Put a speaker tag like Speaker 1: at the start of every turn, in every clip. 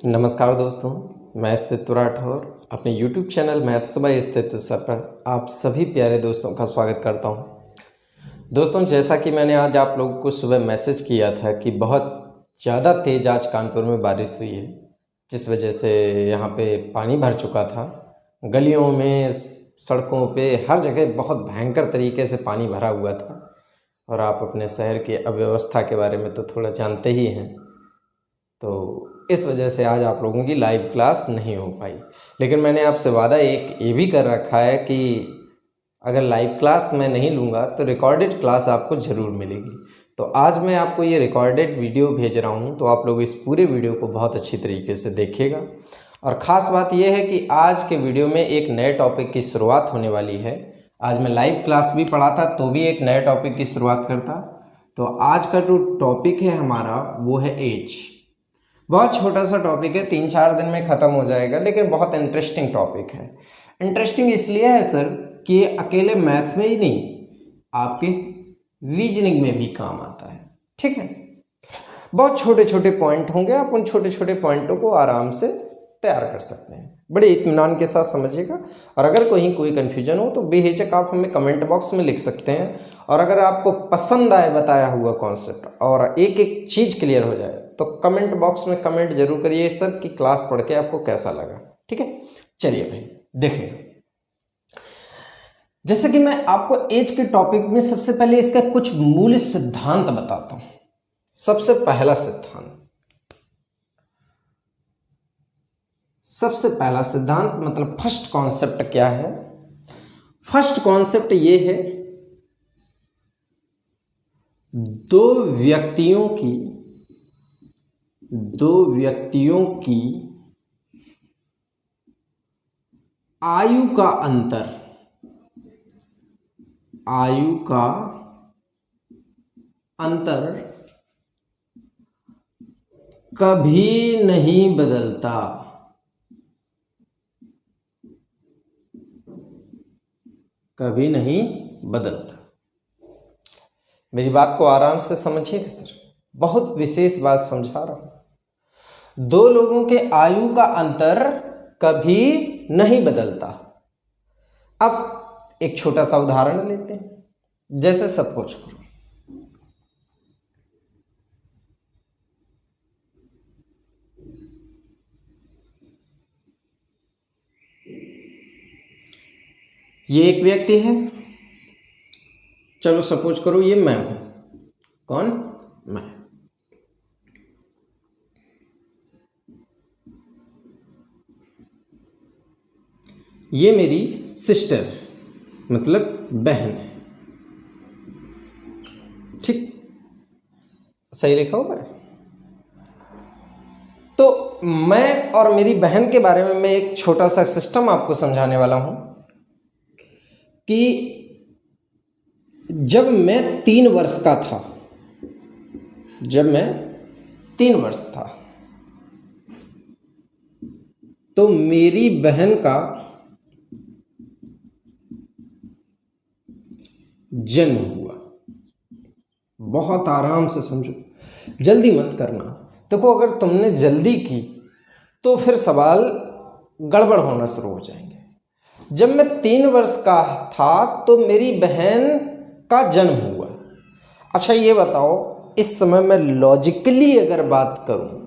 Speaker 1: नमस्कार दोस्तों, मैं अस्तित्व राठौर अपने YouTube चैनल मैथ्स बाय अस्तित्व सर पर आप सभी प्यारे दोस्तों का स्वागत करता हूं। दोस्तों, जैसा कि मैंने आज आप लोगों को सुबह मैसेज किया था कि बहुत ज़्यादा तेज़ आज कानपुर में बारिश हुई है, जिस वजह से यहाँ पे पानी भर चुका था। गलियों में, सड़कों पे, हर जगह बहुत भयंकर तरीके से पानी भरा हुआ था। और आप अपने शहर की अव्यवस्था के बारे में तो थोड़ा जानते ही हैं, तो इस वजह से आज आप लोगों की लाइव क्लास नहीं हो पाई। लेकिन मैंने आपसे वादा एक ये भी कर रखा है कि अगर लाइव क्लास मैं नहीं लूँगा तो रिकॉर्डेड क्लास आपको ज़रूर मिलेगी। तो आज मैं आपको ये रिकॉर्डेड वीडियो भेज रहा हूँ, तो आप लोग इस पूरे वीडियो को बहुत अच्छी तरीके से देखिएगा। और ख़ास बात यह है कि आज के वीडियो में एक नए टॉपिक की शुरुआत होने वाली है। आज मैं लाइव क्लास भी पढ़ाता तो भी एक नए टॉपिक की शुरुआत करता। तो आज का जो टॉपिक है हमारा वो है एज। बहुत छोटा सा टॉपिक है, 3-4 दिन में ख़त्म हो जाएगा, लेकिन बहुत इंटरेस्टिंग टॉपिक है। इंटरेस्टिंग इसलिए है सर कि ये अकेले मैथ में ही नहीं, आपके रीजनिंग में भी काम आता है। ठीक है, बहुत छोटे छोटे पॉइंट होंगे, आप उन छोटे छोटे पॉइंटों को आराम से तैयार कर सकते हैं। बड़े इत्मीनान के साथ समझिएगा। और अगर कोई कन्फ्यूजन हो तो बेहिचक आप हमें कमेंट बॉक्स में लिख सकते हैं। और अगर आपको पसंद आए बताया हुआ कॉन्सेप्ट और एक एक चीज़ क्लियर हो जाए तो कमेंट बॉक्स में कमेंट जरूर करिए सर कि क्लास पढ़ के आपको कैसा लगा। ठीक है, चलिए भाई देखिए, जैसे कि मैं आपको एज के टॉपिक में सबसे पहले इसका कुछ मूल सिद्धांत बताता हूं। सबसे पहला सिद्धांत मतलब फर्स्ट कॉन्सेप्ट क्या है? फर्स्ट कॉन्सेप्ट ये है, दो व्यक्तियों की आयु का अंतर कभी नहीं बदलता। कभी नहीं बदलता। मेरी बात को आराम से समझिए सर, बहुत विशेष बात समझा रहा हूं। दो लोगों के आयु का अंतर कभी नहीं बदलता। अब एक छोटा सा उदाहरण लेते हैं, जैसे सपोज करो ये एक व्यक्ति है, चलो सपोज करो ये मैं हूं। कौन? मैं। ये मेरी सिस्टर मतलब बहन है। ठीक, सही लिखा होगा। तो मैं और मेरी बहन के बारे में मैं एक छोटा सा सिस्टम आपको समझाने वाला हूं कि जब मैं 3 वर्ष का था, तो मेरी बहन का जन्म हुआ। बहुत आराम से समझो, जल्दी मत करना। देखो, अगर तुमने जल्दी की तो फिर सवाल गड़बड़ होना शुरू हो जाएंगे। जब मैं 3 वर्ष का था तो मेरी बहन का जन्म हुआ। अच्छा ये बताओ, इस समय मैं लॉजिकली अगर बात करूं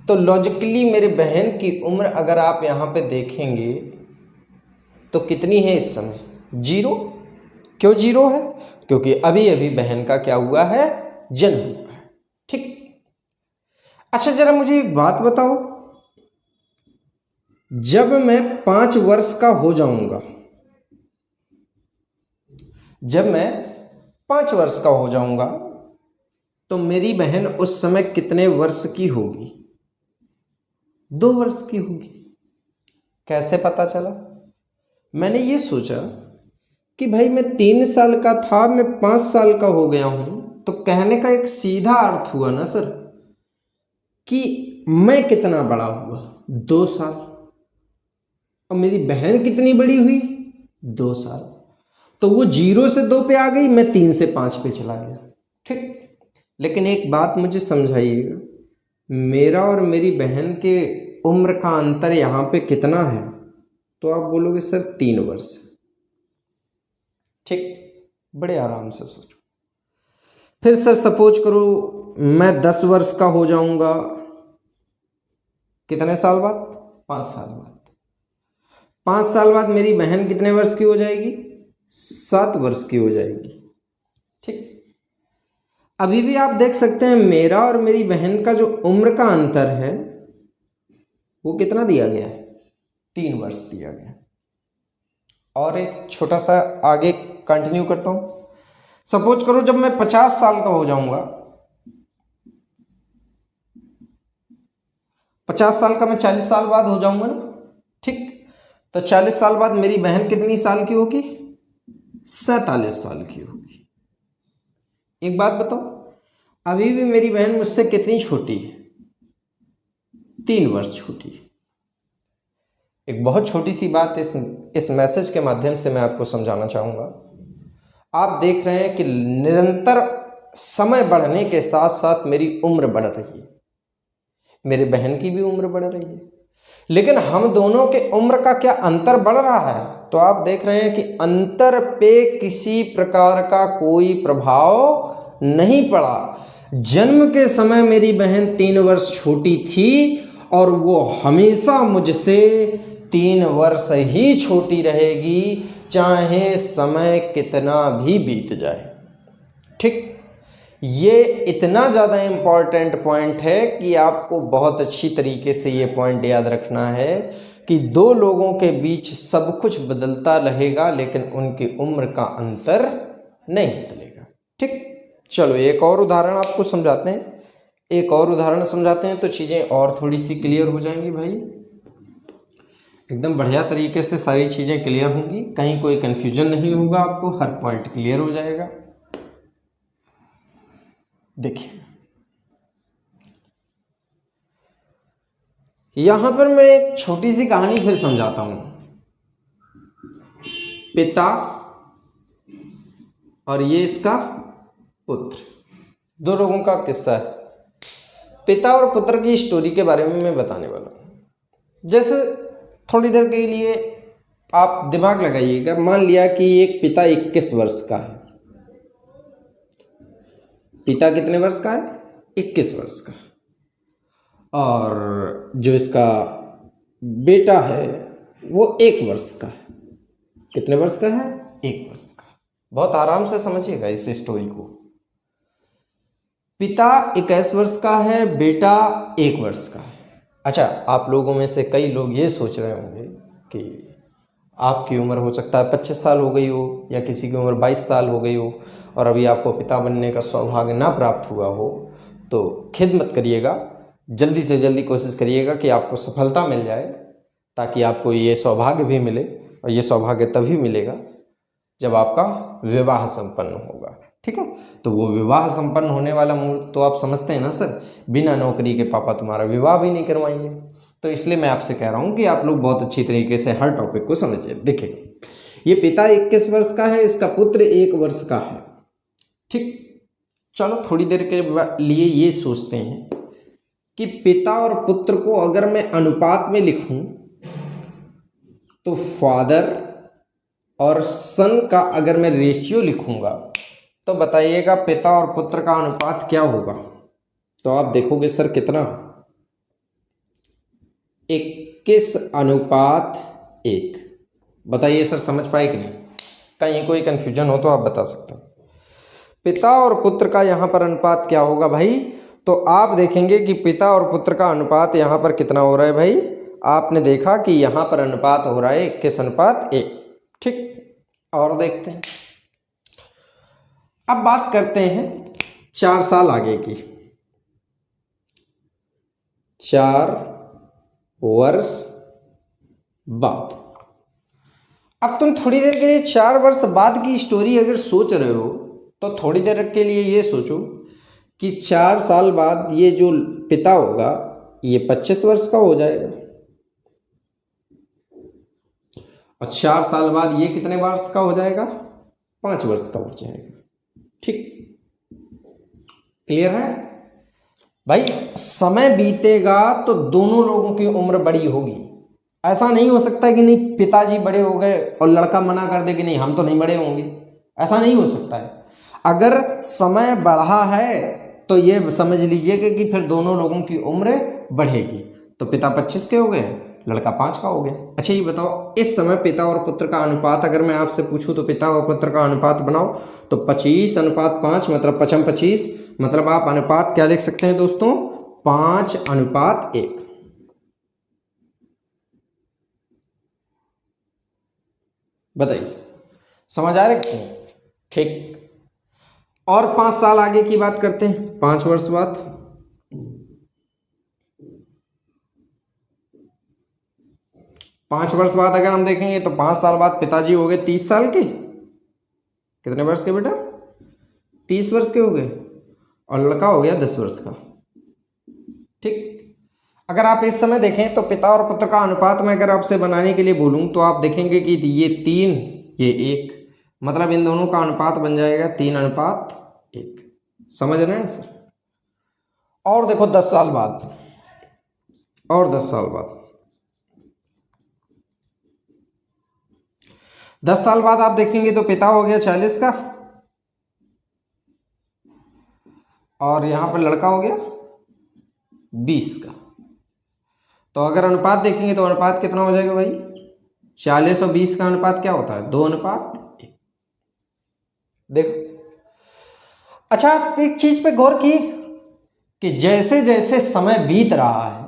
Speaker 1: तो लॉजिकली मेरी बहन की उम्र अगर आप यहां पे देखेंगे तो कितनी है इस समय? 0। क्यों 0 है? क्योंकि अभी अभी बहन का क्या हुआ है? जन्म हुआ है। ठीक। अच्छा जरा मुझे एक बात बताओ, जब मैं 5 वर्ष का हो जाऊंगा, तो मेरी बहन उस समय कितने वर्ष की होगी? 2 वर्ष की होगी। कैसे पता चला? मैंने ये सोचा कि भाई मैं 3 साल का था, मैं 5 साल का हो गया हूं, तो कहने का एक सीधा अर्थ हुआ ना सर कि मैं कितना बड़ा हुआ? 2 साल। और मेरी बहन कितनी बड़ी हुई? 2 साल। तो वो 0 से 2 पे आ गई, मैं 3 से 5 पे चला गया। ठीक। लेकिन एक बात मुझे समझाइएगा, मेरा और मेरी बहन के उम्र का अंतर यहाँ पे कितना है, तो आप बोलोगे सर 3 वर्ष। ठीक, बड़े आराम से सोचो। फिर सर सपोज करो मैं 10 वर्ष का हो जाऊंगा, कितने साल बाद? 5 साल बाद। 5 साल बाद मेरी बहन कितने वर्ष की हो जाएगी? 7 वर्ष की हो जाएगी। ठीक, अभी भी आप देख सकते हैं मेरा और मेरी बहन का जो उम्र का अंतर है वो कितना दिया गया है? 3 वर्ष दिया गया। और एक छोटा सा आगे कंटिन्यू करता हूं। सपोज करो जब मैं 50 साल का हो जाऊंगा, 50 साल का मैं 40 साल बाद हो जाऊंगा ना। ठीक, तो 40 साल बाद मेरी बहन कितनी साल की होगी? 47 साल की होगी। एक बात बताओ, अभी भी मेरी बहन मुझसे कितनी छोटी है? 3 वर्ष छोटी है। एक बहुत छोटी सी बात इस मैसेज के माध्यम से मैं आपको समझाना चाहूँगा। आप देख रहे हैं कि निरंतर समय बढ़ने के साथ साथ मेरी उम्र बढ़ रही है, मेरे बहन की भी उम्र बढ़ रही है, लेकिन हम दोनों के उम्र का क्या अंतर बढ़ रहा है? तो आप देख रहे हैं कि अंतर पे किसी प्रकार का कोई प्रभाव नहीं पड़ा। जन्म के समय मेरी बहन 3 वर्ष छोटी थी और वो हमेशा मुझसे 3 वर्ष ही छोटी रहेगी, चाहे समय कितना भी बीत जाए। ठीक, ये इतना ज़्यादा इम्पॉर्टेंट पॉइंट है कि आपको बहुत अच्छी तरीके से ये पॉइंट याद रखना है कि 2 लोगों के बीच सब कुछ बदलता रहेगा लेकिन उनकी उम्र का अंतर नहीं बदलेगा। ठीक, चलो एक और उदाहरण आपको समझाते हैं, एक और उदाहरण समझाते हैं तो चीज़ें और थोड़ी सी क्लियर हो जाएंगी भाई। एकदम बढ़िया तरीके से सारी चीज़ें क्लियर होंगी, कहीं कोई कन्फ्यूजन नहीं होगा, आपको हर पॉइंट क्लियर हो जाएगा। देखिए यहां पर मैं एक छोटी सी कहानी फिर समझाता हूं। पिता और ये इसका पुत्र, 2 लोगों का किस्सा है। पिता और पुत्र की स्टोरी के बारे में मैं बताने वाला हूं। जैसे थोड़ी देर के लिए आप दिमाग लगाइएगा, मान लिया कि एक पिता 21 वर्ष का है। पिता कितने वर्ष का है? 21 वर्ष का। और जो इसका बेटा है वो 1 वर्ष का है। कितने वर्ष का है? 1 वर्ष का। बहुत आराम से समझिएगा इस स्टोरी को। पिता 21 वर्ष का है, बेटा 1 वर्ष का है। अच्छा, आप लोगों में से कई लोग ये सोच रहे होंगे कि आपकी उम्र हो सकता है 25 साल हो गई हो या किसी की उम्र 22 साल हो गई हो और अभी आपको पिता बनने का सौभाग्य ना प्राप्त हुआ हो, तो खेद मत करिएगा, जल्दी से जल्दी कोशिश करिएगा कि आपको सफलता मिल जाए ताकि आपको ये सौभाग्य भी मिले। और ये सौभाग्य तभी मिलेगा जब आपका विवाह संपन्न होगा। ठीक है, तो वो विवाह संपन्न होने वाला मुहूर्त तो आप समझते हैं ना सर, बिना नौकरी के पापा तुम्हारा विवाह भी नहीं करवाएंगे। तो इसलिए मैं आपसे कह रहा हूँ कि आप लोग बहुत अच्छी तरीके से हर टॉपिक को समझिए। देखिए ये पिता 21 वर्ष का है, इसका पुत्र 1 वर्ष का है। ठीक, चलो थोड़ी देर के लिए ये सोचते हैं कि पिता और पुत्र को अगर मैं अनुपात में लिखूं तो फादर और सन का अगर मैं रेशियो लिखूंगा तो बताइएगा पिता और पुत्र का अनुपात क्या होगा? तो आप देखोगे सर कितना, 21:1। बताइए सर समझ पाए कि नहीं? कहीं कोई कंफ्यूजन हो तो आप बता सकते हैं। पिता और पुत्र का यहाँ पर अनुपात क्या होगा भाई? तो आप देखेंगे कि पिता और पुत्र का अनुपात यहाँ पर कितना हो रहा है भाई? आपने देखा कि यहाँ पर अनुपात हो रहा है 21:1। ठीक, और देखते हैं। अब बात करते हैं 4 साल आगे की। 4 वर्ष बाद। अब तुम थोड़ी देर के लिए 4 वर्ष बाद की स्टोरी अगर सोच रहे हो तो थोड़ी देर के लिए ये सोचो कि 4 साल बाद ये जो पिता होगा ये 25 वर्ष का हो जाएगा और 4 साल बाद ये कितने वर्ष का हो जाएगा? 5 वर्ष का हो जाएगा। ठीक, क्लियर है? भाई समय बीतेगा तो दोनों लोगों की उम्र बड़ी होगी। ऐसा नहीं हो सकता कि नहीं पिताजी बड़े हो गए और लड़का मना कर दे कि नहीं हम तो नहीं बड़े होंगे, ऐसा नहीं हो सकता है। अगर समय बढ़ा है तो ये समझ लीजिएगा कि फिर दोनों लोगों की उम्र बढ़ेगी। तो पिता 25 के हो गए, लड़का 5 का हो गया। अच्छा ये बताओ, इस समय पिता और पुत्र का अनुपात अगर मैं आपसे पूछूं तो पिता और पुत्र का अनुपात बनाओ, तो 25:5 मतलब 25, मतलब आप अनुपात क्या लिख सकते हैं दोस्तों, 5:1। बताइए समझ आ रहे कि नहीं? ठीक। और 5 साल आगे की बात करते हैं, 5 वर्ष बाद। 5 वर्ष बाद अगर हम देखेंगे तो 5 साल बाद पिताजी हो गए 30 साल के। कितने वर्ष के बेटा, 30 वर्ष के हो गए, और लड़का हो गया 10 वर्ष का। ठीक। अगर आप इस समय देखें तो पिता और पुत्र का अनुपात में अगर आपसे बनाने के लिए बोलूं तो आप देखेंगे कि ये 3 ये 1, मतलब इन दोनों का अनुपात बन जाएगा 3:1। समझ रहे हैं सर? और देखो 10 साल बाद, और 10 साल बाद, 10 साल बाद आप देखेंगे तो पिता हो गया 40 का, और यहां पर लड़का हो गया 20 का। तो अगर अनुपात देखेंगे तो अनुपात कितना हो जाएगा भाई, 40 और 20 का अनुपात क्या होता है, 2:1। देखो अच्छा, आप एक चीज पे गौर की कि जैसे जैसे समय बीत रहा है,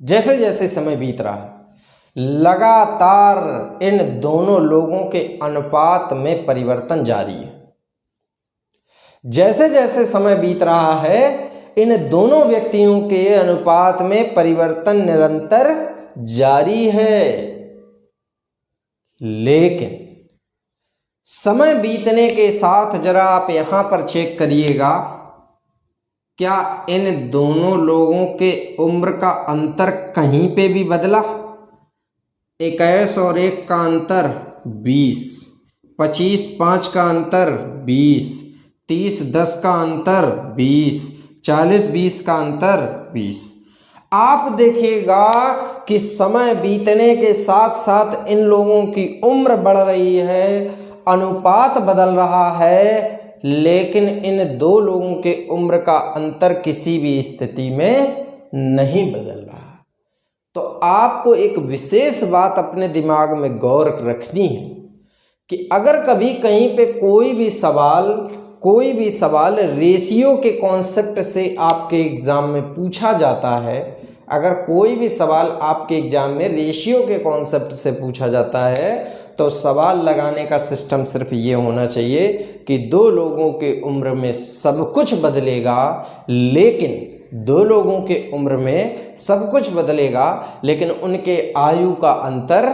Speaker 1: जैसे जैसे समय बीत रहा है, लगातार इन दोनों लोगों के अनुपात में परिवर्तन जारी है। जैसे जैसे समय बीत रहा है इन दोनों व्यक्तियों के अनुपात में परिवर्तन निरंतर जारी है। लेकिन समय बीतने के साथ जरा आप यहां पर चेक करिएगा, क्या इन दोनों लोगों के उम्र का अंतर कहीं पे भी बदला? 21 और 1 का अंतर 20, 25 5 का अंतर 20, 30 10 का अंतर 20, 40 20 का अंतर 20। आप देखिएगा कि समय बीतने के साथ साथ इन लोगों की उम्र बढ़ रही है, अनुपात बदल रहा है, लेकिन इन दो लोगों के उम्र का अंतर किसी भी स्थिति में नहीं बदल रहा। तो आपको एक विशेष बात अपने दिमाग में गौर रखनी है कि अगर कभी कहीं पे कोई भी सवाल रेशियो के कॉन्सेप्ट से आपके एग्जाम में पूछा जाता है, अगर कोई भी सवाल आपके एग्जाम में रेशियो के कॉन्सेप्ट से पूछा जाता है, तो सवाल लगाने का सिस्टम सिर्फ ये होना चाहिए कि दो लोगों के उम्र में सब कुछ बदलेगा, लेकिन दो लोगों के उम्र में सब कुछ बदलेगा लेकिन उनके आयु का अंतर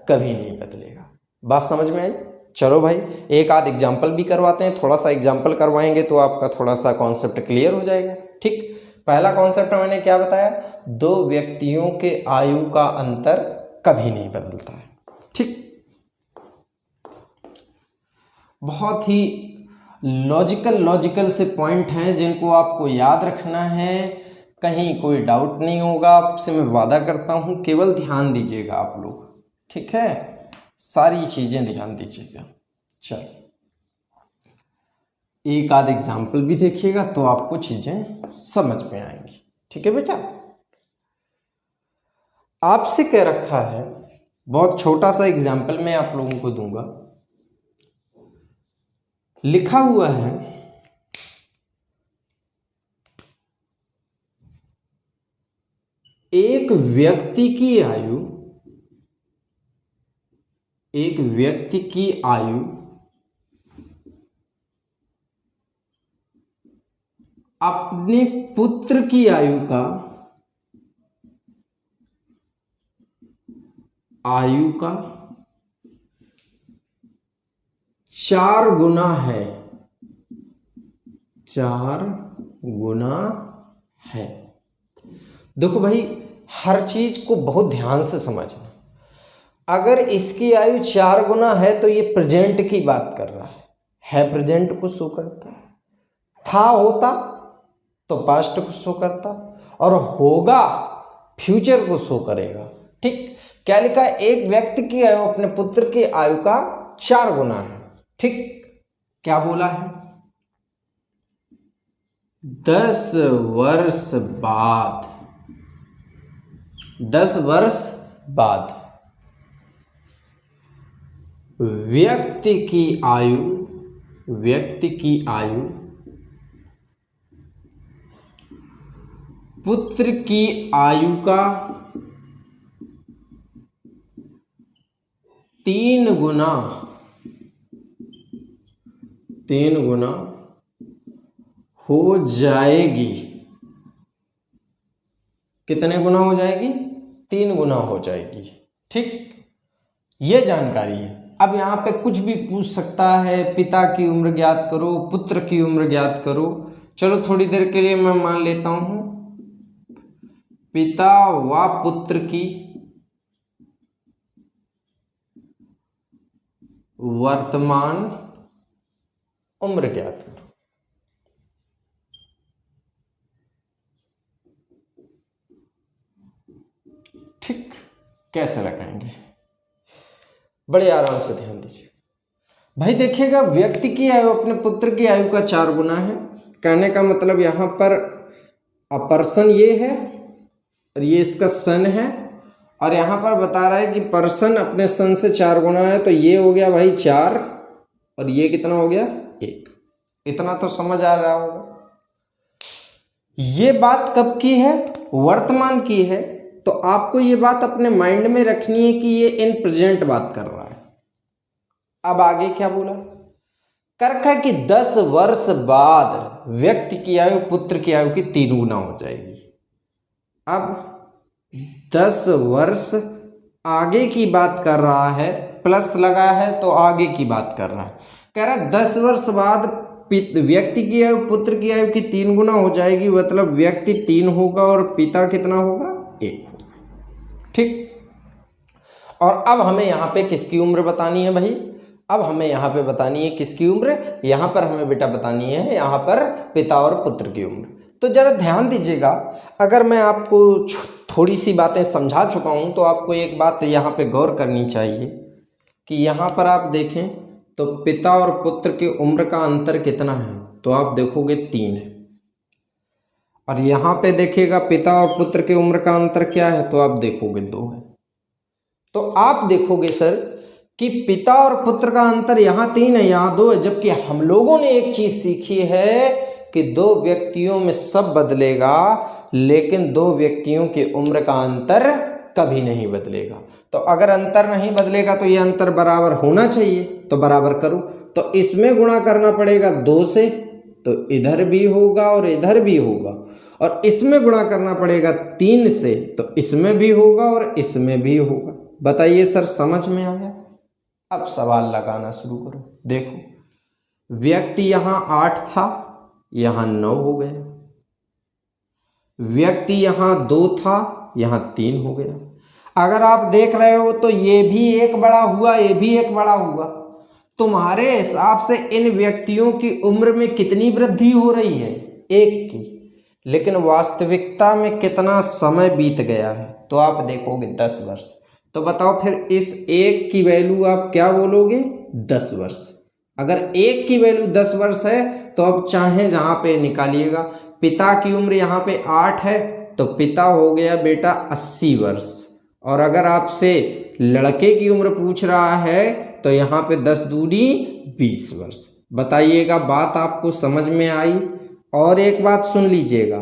Speaker 1: कभी नहीं बदलेगा। बात समझ में आई? चलो भाई एक आध एग्जाम्पल भी करवाते हैं, थोड़ा सा एग्जाम्पल करवाएंगे तो आपका थोड़ा सा कॉन्सेप्ट क्लियर हो जाएगा। ठीक, पहला कॉन्सेप्ट मैंने क्या बताया, दो व्यक्तियों के आयु का अंतर कभी नहीं बदलता है। ठीक, बहुत ही लॉजिकल से पॉइंट हैं जिनको आपको याद रखना है, कहीं कोई डाउट नहीं होगा, आपसे मैं वादा करता हूं, केवल ध्यान दीजिएगा आप लोग। ठीक है, सारी चीजें ध्यान दीजिएगा। चलो एक आध एग्जाम्पल भी देखिएगा तो आपको चीजें समझ में आएंगी। ठीक है बेटा, आपसे कह रखा है, बहुत छोटा सा एग्जाम्पल मैं आप लोगों को दूंगा। लिखा हुआ है एक व्यक्ति की आयु अपने पुत्र की आयु का 4 गुना है, 4 गुना है। देखो भाई हर चीज को बहुत ध्यान से समझना। अगर इसकी आयु 4 गुना है तो ये प्रेजेंट की बात कर रहा है प्रेजेंट को शो करता है। था होता तो पास्ट को शो करता, और होगा फ्यूचर को शो करेगा। ठीक, क्या लिखा है, एक व्यक्ति की आयु अपने पुत्र की आयु का 4 गुना है। ठीक, क्या बोला है, 10 वर्ष बाद, 10 वर्ष बाद व्यक्ति की आयु पुत्र की आयु का 3 गुना हो जाएगी। कितने गुना हो जाएगी, 3 गुना हो जाएगी। ठीक, ये जानकारी है। अब यहां पे कुछ भी पूछ सकता है, पिता की उम्र ज्ञात करो, पुत्र की उम्र ज्ञात करो। चलो थोड़ी देर के लिए मैं मान लेता हूं पिता व पुत्र की वर्तमान उम्र ज्ञात करो। ठीक, कैसे लगाएंगे, बड़े आराम से ध्यान दीजिए भाई। देखिएगा, व्यक्ति की आयु अपने पुत्र की आयु का 4 गुना है। कहने का मतलब यहां पर पर्सन ये है और ये इसका सन है, और यहां पर बता रहा है कि पर्सन अपने सन से 4 गुना है, तो ये हो गया भाई 4, और ये कितना हो गया 1। इतना तो समझ आ रहा होगा। ये बात कब की है, वर्तमान की है, तो आपको ये बात अपने माइंड में रखनी है कि ये इन प्रेजेंट बात कर रहा है। अब आगे क्या बोला, कर रखा है कि 10 वर्ष बाद व्यक्ति की आयु पुत्र की आयु की 3 गुना हो जाएगी। अब 10 वर्ष आगे की बात कर रहा है, प्लस लगा है तो आगे की बात कर रहा है। कह रहा है 10 वर्ष बाद व्यक्ति की आयु पुत्र की आयु की 3 गुना हो जाएगी, मतलब व्यक्ति 3 होगा और पिता कितना होगा, 1 होगा। ठीक, और अब हमें यहां पे किसकी उम्र बतानी है भाई, अब हमें यहां पे बतानी है किसकी उम्र, यहां पर हमें बेटा बतानी है यहां पर पिता और पुत्र की उम्र। तो जरा ध्यान दीजिएगा, अगर मैं आपको थोड़ी सी बातें समझा चुका हूं तो आपको एक बात यहां पे गौर करनी चाहिए कि यहां पर आप देखें तो पिता और पुत्र की उम्र का अंतर कितना है, तो आप देखोगे 3 है, और यहां पे देखिएगा पिता और पुत्र की उम्र का अंतर क्या है, तो आप देखोगे 2 है। तो आप देखोगे सर कि पिता और पुत्र का अंतर यहां 3 है, यहां 2 है, जबकि हम लोगों ने एक चीज सीखी है कि 2 व्यक्तियों में सब बदलेगा, लेकिन 2 व्यक्तियों की उम्र का अंतर कभी नहीं बदलेगा। तो अगर अंतर नहीं बदलेगा तो ये अंतर बराबर होना चाहिए, तो बराबर करो, तो इसमें गुणा करना पड़ेगा 2 से, तो इधर भी होगा और इधर भी होगा, और इसमें गुणा करना पड़ेगा 3 से, तो इसमें भी होगा और इसमें भी होगा। बताइए सर, समझ में आया? अब सवाल लगाना शुरू करो। देखो, व्यक्ति यहां 8 था, यहां 9 हो गया, व्यक्ति यहां 2 था, यहां 3 हो गया। अगर आप देख रहे हो तो ये भी एक बड़ा हुआ, ये भी एक बड़ा हुआ। तुम्हारे हिसाब से इन व्यक्तियों की उम्र में कितनी वृद्धि हो रही है, 1 की, लेकिन वास्तविकता में कितना समय बीत गया है, तो आप देखोगे 10 वर्ष। तो बताओ फिर इस 1 की वैल्यू आप क्या बोलोगे, 10 वर्ष। अगर 1 की वैल्यू 10 वर्ष है तो अब चाहे जहां पे निकालिएगा। पिता की उम्र यहाँ पे 8 है, तो पिता हो गया बेटा 80 वर्ष, और अगर आपसे लड़के की उम्र पूछ रहा है तो यहाँ पे 10 दूनी 20 वर्ष। बताइएगा, बात आपको समझ में आई? और एक बात सुन लीजिएगा,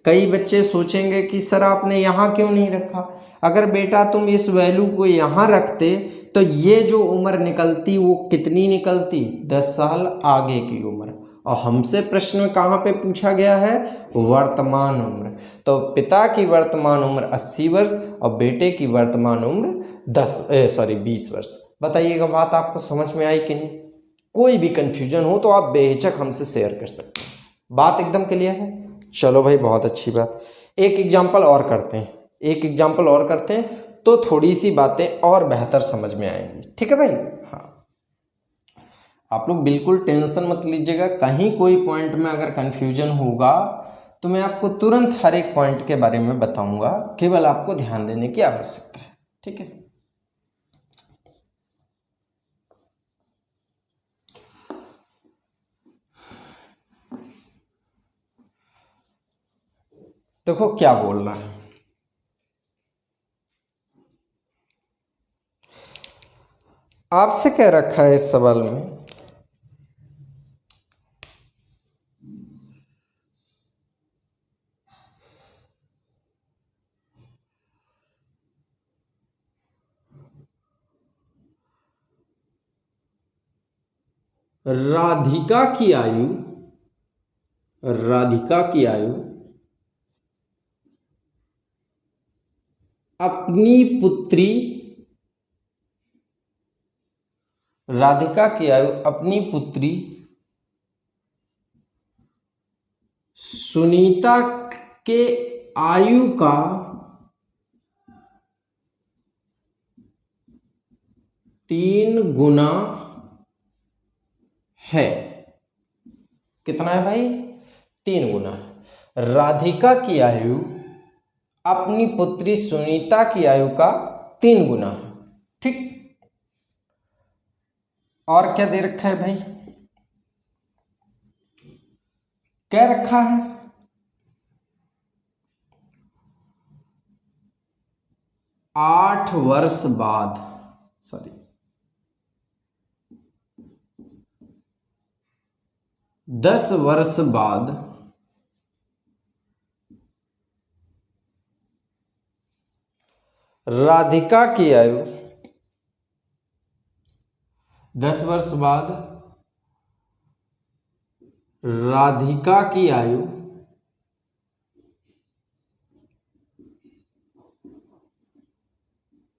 Speaker 1: कई बच्चे सोचेंगे कि सर आपने यहाँ क्यों नहीं रखा। अगर बेटा तुम इस वैल्यू को यहाँ रखते तो ये जो उम्र निकलती वो कितनी निकलती, 10 साल आगे की उम्र। और हमसे प्रश्न कहाँ पे पूछा गया है, वर्तमान उम्र। तो पिता की वर्तमान उम्र 80 वर्ष और बेटे की वर्तमान उम्र 20 वर्ष। बताइएगा, बात आपको समझ में आई कि नहीं? कोई भी कंफ्यूजन हो तो आप बेहिचक हमसे शेयर कर सकते हैं। बात एकदम क्लियर है? चलो भाई, बहुत अच्छी बात। एक एग्जाम्पल और करते हैं, तो थोड़ी सी बातें और बेहतर समझ में आएंगी। ठीक है भाई? हाँ, आप लोग बिल्कुल टेंशन मत लीजिएगा, कहीं कोई पॉइंट में अगर कंफ्यूजन होगा तो मैं आपको तुरंत हर एक पॉइंट के बारे में बताऊंगा, केवल आपको ध्यान देने की आवश्यकता है। ठीक है, देखो क्या बोल रहा है। आपसे कह रखा है इस सवाल में राधिका की आयु अपनी पुत्री सुनीता के आयु का 3 गुना है। कितना है भाई? 3 गुना। राधिका की आयु अपनी पुत्री सुनीता की आयु का 3 गुना है। ठीक, और क्या दे रखा है भाई? क्या रखा है? 8 वर्ष बाद, 10 वर्ष बाद राधिका की आयु 10 वर्ष बाद राधिका की आयु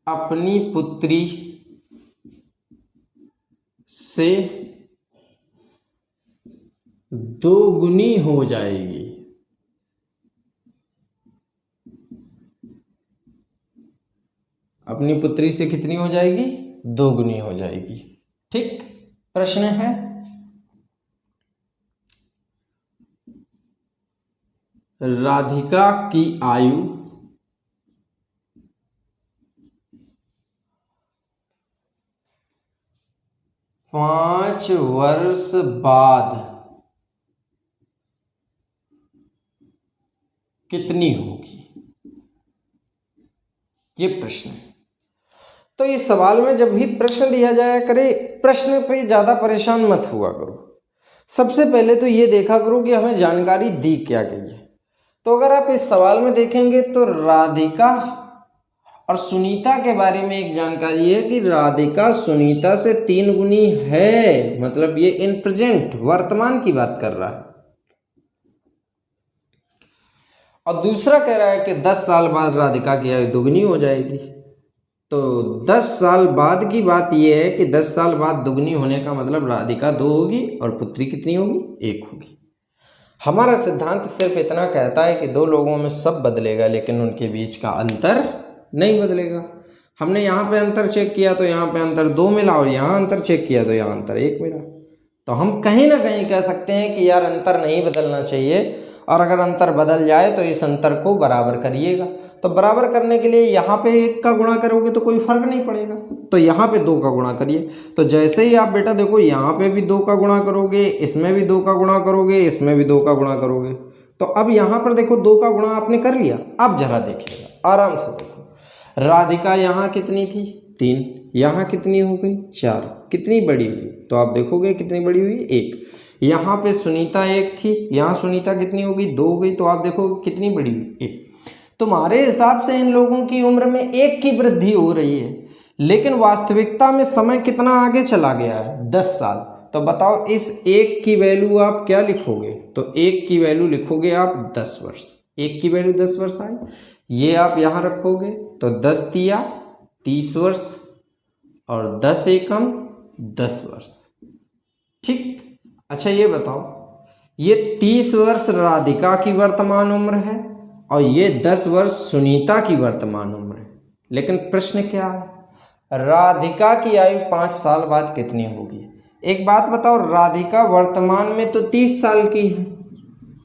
Speaker 1: अपनी पुत्री से 2 गुनी हो जाएगी। अपनी पुत्री से कितनी हो जाएगी? 2 गुनी हो जाएगी। ठीक, प्रश्न है राधिका की आयु पांच वर्ष बाद कितनी होगी? ये प्रश्न है। तो इस सवाल में जब भी प्रश्न दिया जाया करे, प्रश्न पे ज्यादा परेशान मत हुआ करो। सबसे पहले तो ये देखा करो कि हमें जानकारी दी क्या गई है। तो अगर आप इस सवाल में देखेंगे तो राधिका और सुनीता के बारे में एक जानकारी है कि राधिका सुनीता से 3 गुनी है, मतलब ये इन प्रेजेंट, वर्तमान की बात कर रहा है। और दूसरा कह रहा है कि 10 साल बाद राधिका की आयु 2 गुनी हो जाएगी। तो 10 साल बाद की बात यह है कि 10 साल बाद 2 गुनी होने का मतलब राधिका 2 होगी और पुत्री कितनी होगी? 1 होगी। हमारा सिद्धांत सिर्फ इतना कहता है कि 2 लोगों में सब बदलेगा, लेकिन उनके बीच का अंतर नहीं बदलेगा। हमने यहाँ पे अंतर चेक किया तो यहाँ पे अंतर 2 मिला, और यहाँ अंतर चेक किया तो यहाँ अंतर 1 मिला। तो हम कहीं ना कहीं कह सकते हैं कि यार अंतर नहीं बदलना चाहिए, और अगर अंतर बदल जाए तो इस अंतर को बराबर करिएगा। तो बराबर करने के लिए यहाँ पे 1 का गुणा करोगे तो कोई फर्क नहीं पड़ेगा, तो यहाँ पे 2 का गुणा करिए। तो जैसे ही आप बेटा देखो यहाँ पे भी 2 का गुणा करोगे, इसमें भी 2 का गुणा करोगे, इसमें भी 2 का गुणा करोगे, तो अब यहाँ पर देखो 2 का गुणा आपने कर लिया। अब जरा देखिएगा, आराम से देखो, राधिका यहाँ कितनी थी? 3, यहाँ कितनी हो गई? 4। कितनी बड़ी हुई? तो आप देखोगे कितनी बड़ी हुई? 1। यहाँ पे सुनीता 1 थी, यहाँ सुनीता कितनी हो गई? 2 हो गई। तो आप देखो कितनी बड़ी हुई? 1। तुम्हारे हिसाब से इन लोगों की उम्र में 1 की वृद्धि हो रही है, लेकिन वास्तविकता में समय कितना आगे चला गया है? 10 साल। तो बताओ इस 1 की वैल्यू आप क्या लिखोगे? तो 1 की वैल्यू लिखोगे आप 10 वर्ष। 1 की वैल्यू 10 वर्ष आई, ये आप यहाँ रखोगे तो 10 तिया 30 वर्ष और 10 एकम 10 वर्ष। ठीक, अच्छा ये बताओ, ये 30 वर्ष राधिका की वर्तमान उम्र है और ये 10 वर्ष सुनीता की वर्तमान उम्र है। लेकिन प्रश्न क्या है? राधिका की आयु 5 साल बाद कितनी होगी? एक बात बताओ, राधिका वर्तमान में तो 30 साल की है,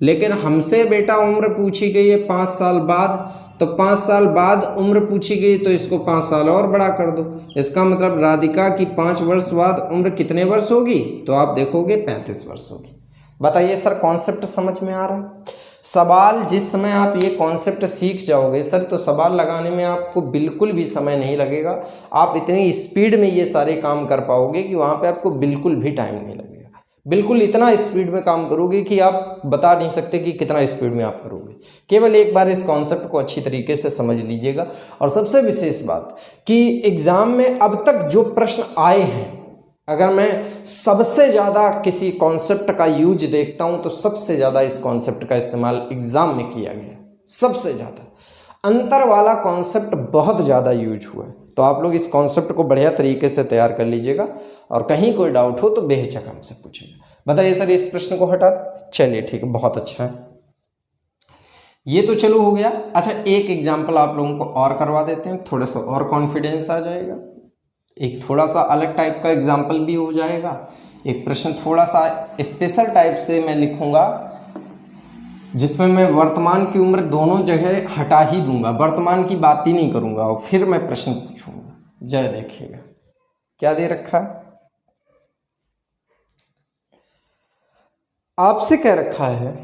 Speaker 1: लेकिन हमसे बेटा उम्र पूछी गई है 5 साल बाद, तो 5 साल बाद उम्र पूछी गई तो इसको 5 साल और बड़ा कर दो। इसका मतलब राधिका की 5 वर्ष बाद उम्र कितने वर्ष होगी, तो आप देखोगे 35 वर्ष होगी। बताइए सर कॉन्सेप्ट समझ में आ रहा है? सवाल जिस समय आप ये कॉन्सेप्ट सीख जाओगे सर, तो सवाल लगाने में आपको बिल्कुल भी समय नहीं लगेगा। आप इतनी स्पीड में ये सारे काम कर पाओगे कि वहाँ पे आपको बिल्कुल भी टाइम नहीं लगेगा। बिल्कुल इतना स्पीड में काम करोगे कि आप बता नहीं सकते कि कितना स्पीड में आप करोगे। केवल एक बार इस कॉन्सेप्ट को अच्छी तरीके से समझ लीजिएगा। और सबसे विशेष बात कि एग्जाम में अब तक जो प्रश्न आए हैं, अगर मैं सबसे ज़्यादा किसी कॉन्सेप्ट का यूज देखता हूं तो सबसे ज़्यादा इस कॉन्सेप्ट का इस्तेमाल एग्जाम में किया गया। सबसे ज़्यादा अंतर वाला कॉन्सेप्ट बहुत ज़्यादा यूज हुआ है। तो आप लोग इस कॉन्सेप्ट को बढ़िया तरीके से तैयार कर लीजिएगा और कहीं कोई डाउट हो तो बेहिचक हमसे पूछिएगा। बताइए सर इस प्रश्न को हटा दें। चलिए ठीक है, बहुत अच्छा है, ये तो चलो हो गया। अच्छा एक एग्जाम्पल आप लोगों को और करवा देते हैं, थोड़ा सा और कॉन्फिडेंस आ जाएगा। एक थोड़ा सा अलग टाइप का एग्जाम्पल भी हो जाएगा। एक प्रश्न थोड़ा सा स्पेशल टाइप से मैं लिखूंगा, जिसमें मैं वर्तमान की उम्र दोनों जगह हटा ही दूंगा, वर्तमान की बात ही नहीं करूंगा और फिर मैं प्रश्न पूछूंगा। जय देखिएगा क्या दे रखा है, आपसे कह रखा है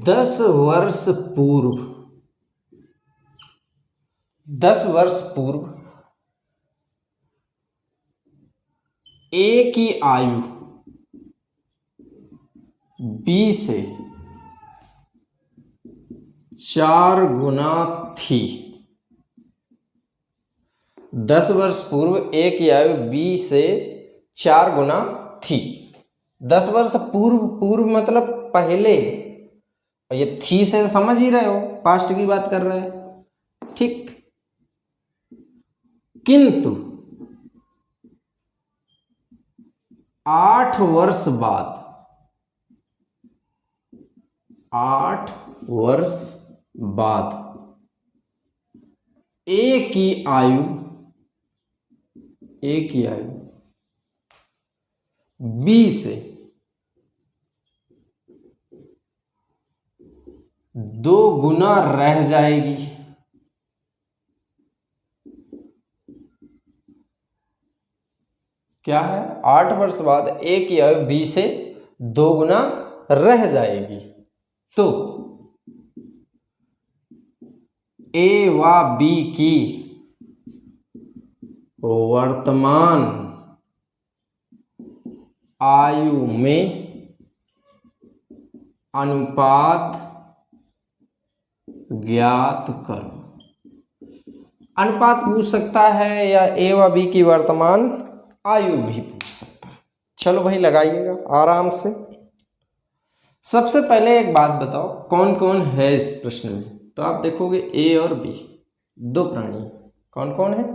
Speaker 1: 10 वर्ष पूर्व, 10 वर्ष पूर्व ए की आयु बी से 4 गुना थी। 10 वर्ष पूर्व ए की आयु बी से 4 गुना थी। 10 वर्ष पूर्व, पूर्व मतलब पहले, और ये थी से समझ ही रहे हो, पास्ट की बात कर रहे हैं, ठीक। किंतु 8 वर्ष बाद, 8 वर्ष बाद ए की आयु, ए की आयु बी से 2 गुना रह जाएगी। क्या है? 8 वर्ष बाद ए की आयु बी से 2 गुना रह जाएगी। तो ए व बी की वर्तमान आयु में अनुपात ज्ञात करो। अनुपात पूछ सकता है या ए व बी की वर्तमान आयु भी पूछ सकता है। चलो भाई लगाइएगा आराम से। सबसे पहले एक बात बताओ, कौन कौन है इस प्रश्न में? तो आप देखोगे ए और बी, 2 प्राणी। कौन कौन है?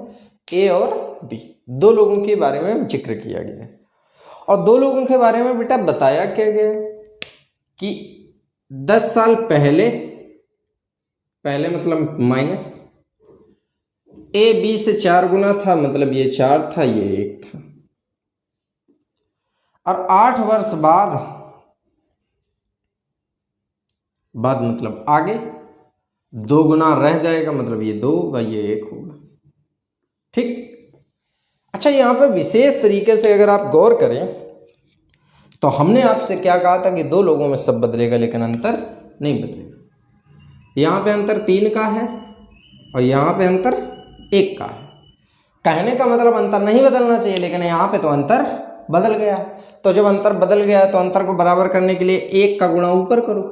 Speaker 1: ए और बी, 2 लोगों के बारे में जिक्र किया गया है। और 2 लोगों के बारे में बेटा बताया क्या गया है कि 10 साल पहले, पहले मतलब माइनस, ए बी से 4 गुना था, मतलब ये 4 था, ये 1 था। और 8 वर्ष बाद, बाद मतलब आगे, 2 गुना रह जाएगा, मतलब ये 2 होगा, ये 1 होगा, ठीक। अच्छा यहां पर विशेष तरीके से अगर आप गौर करें तो हमने आपसे क्या कहा था कि 2 लोगों में सब बदलेगा लेकिन अंतर नहीं बदलेगा। यहां पे अंतर 3 का है और यहां पे अंतर 1 का है। कहने का मतलब अंतर नहीं बदलना चाहिए, लेकिन यहां पे तो अंतर बदल गया। तो जब अंतर बदल गया है तो अंतर को बराबर करने के लिए 1 का गुणा ऊपर करो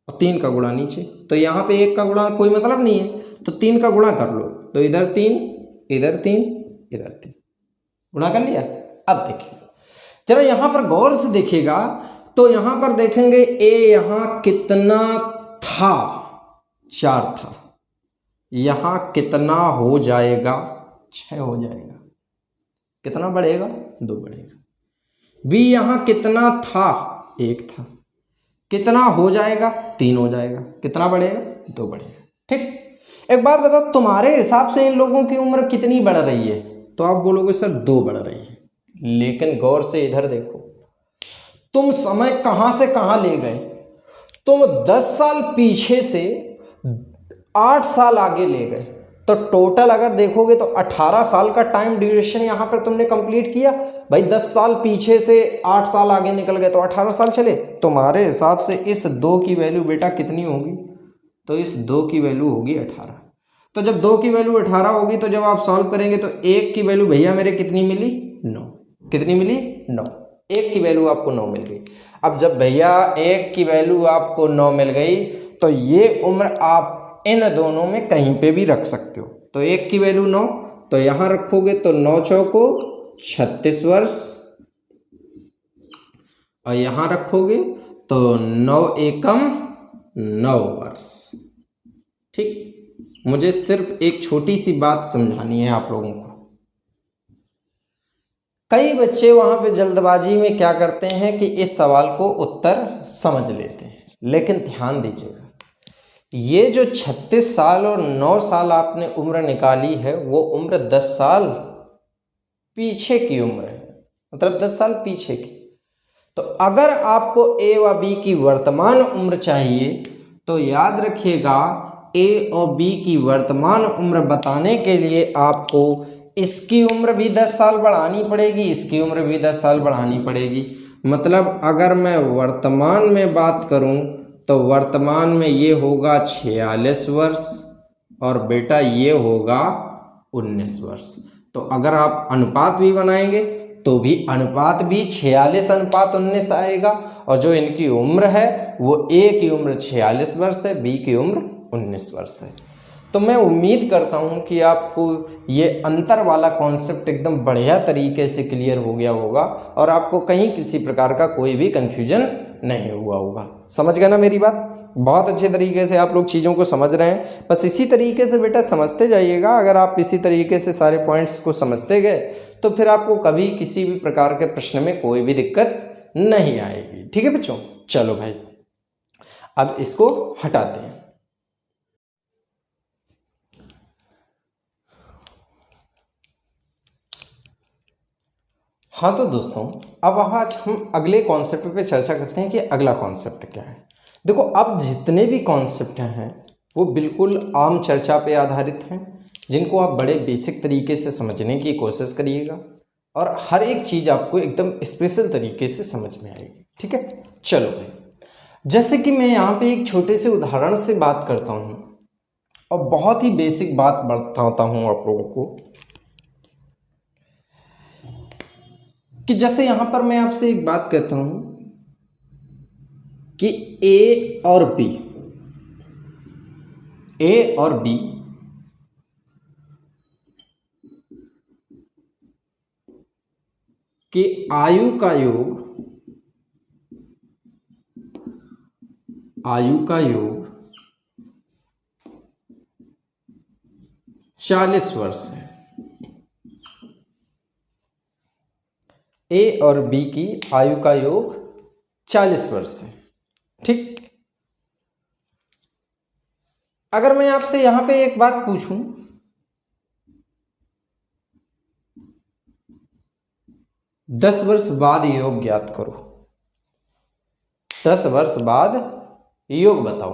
Speaker 1: और 3 का गुणा नीचे। तो यहाँ पे 1 का गुणा कोई मतलब नहीं है, तो 3 का गुणा कर लो। तो इधर 3, इधर 3, इधर 3, गुणा कर लिया। अब देखिए जरा यहाँ पर गौर से देखिएगा, तो यहाँ पर देखेंगे ए यहाँ कितना था, 4 था। यहाँ कितना हो जाएगा? 6 हो जाएगा। कितना बढ़ेगा? 2 बढ़ेगा। बी यहाँ कितना था? 1 था। कितना हो जाएगा? 3 हो जाएगा। कितना बढ़ेगा? 2 बढ़ेगा, ठीक। एक बात बताओ, तुम्हारे हिसाब से इन लोगों की उम्र कितनी बढ़ रही है? तो आप बोलोगे सर 2 बढ़ रही है। लेकिन गौर से इधर देखो, तुम समय कहां से कहां ले गए। तुम 10 साल पीछे से 8 साल आगे ले गए, तो टोटल अगर देखोगे तो 18 साल का टाइम ड्यूरेशन यहां पर तुमने कंप्लीट किया। भाई 10 साल पीछे से 8 साल आगे निकल गए तो 18 साल चले। तुम्हारे हिसाब से इस 2 की वैल्यू बेटा कितनी होगी? तो इस 2 की वैल्यू होगी 18। तो जब 2 की वैल्यू 18 होगी तो जब आप सॉल्व करेंगे तो 1 की वैल्यू भैया मेरे कितनी मिली? 9। कितनी मिली? 9। 1 की वैल्यू आपको 9 मिल गई। अब जब भैया 1 की वैल्यू आपको 9 मिल गई तो ये उम्र आप इन दोनों में कहीं पे भी रख सकते हो। तो 1 की वैल्यू 9, तो यहां रखोगे तो 9 चौको 36 वर्ष, और यहां रखोगे तो 9 एकम 9 वर्ष। ठीक, मुझे सिर्फ एक छोटी सी बात समझानी है आप लोगों को। कई बच्चे वहां पे जल्दबाजी में क्या करते हैं कि इस सवाल को उत्तर समझ लेते हैं, लेकिन ध्यान दीजिएगा, ये जो 36 साल और 9 साल आपने उम्र निकाली है वो उम्र 10 साल पीछे की उम्र है, मतलब 10 साल पीछे की। तो अगर आपको ए व बी की वर्तमान उम्र चाहिए तो याद रखिएगा, ए और बी की वर्तमान उम्र बताने के लिए आपको इसकी उम्र भी 10 साल बढ़ानी पड़ेगी, इसकी उम्र भी 10 साल बढ़ानी पड़ेगी। मतलब अगर मैं वर्तमान में बात करूं तो वर्तमान में ये होगा 46 वर्ष और बेटा ये होगा 19 वर्ष। तो अगर आप अनुपात भी बनाएंगे तो भी अनुपात भी 46:19 आएगा, और जो इनकी उम्र है वो ए की उम्र 46 वर्ष है, बी की उम्र 19 वर्ष है। तो मैं उम्मीद करता हूं कि आपको ये अंतर वाला कॉन्सेप्ट एकदम बढ़िया तरीके से क्लियर हो गया होगा और आपको कहीं किसी प्रकार का कोई भी कंफ्यूजन नहीं हुआ होगा। समझ गए ना मेरी बात? बहुत अच्छे तरीके से आप लोग चीज़ों को समझ रहे हैं। बस इसी तरीके से बेटा समझते जाइएगा। अगर आप इसी तरीके से सारे पॉइंट्स को समझते गए तो फिर आपको कभी किसी भी प्रकार के प्रश्न में कोई भी दिक्कत नहीं आएगी। ठीक है बच्चों, चलो भाई अब इसको हटाते हैं। हाँ तो दोस्तों, अब आज हम अगले कॉन्सेप्ट पे चर्चा करते हैं कि अगला कॉन्सेप्ट क्या है। देखो, अब जितने भी कॉन्सेप्ट हैं वो बिल्कुल आम चर्चा पे आधारित हैं, जिनको आप बड़े बेसिक तरीके से समझने की कोशिश करिएगा और हर एक चीज़ आपको एकदम स्पेशल तरीके से समझ में आएगी। ठीक है, चलो भाई, जैसे कि मैं यहाँ पे एक छोटे से उदाहरण से बात करता हूँ और बहुत ही बेसिक बात बताता हूँ आप लोगों को कि जैसे यहाँ पर मैं आपसे एक बात कहता हूँ कि ए और बी कि आयु का योग 40 वर्ष है। ए और बी की आयु का योग 40 वर्ष है। ठीक, अगर मैं आपसे यहां पे एक बात पूछूं, दस वर्ष बाद योग ज्ञात करो, 10 वर्ष बाद योग बताओ,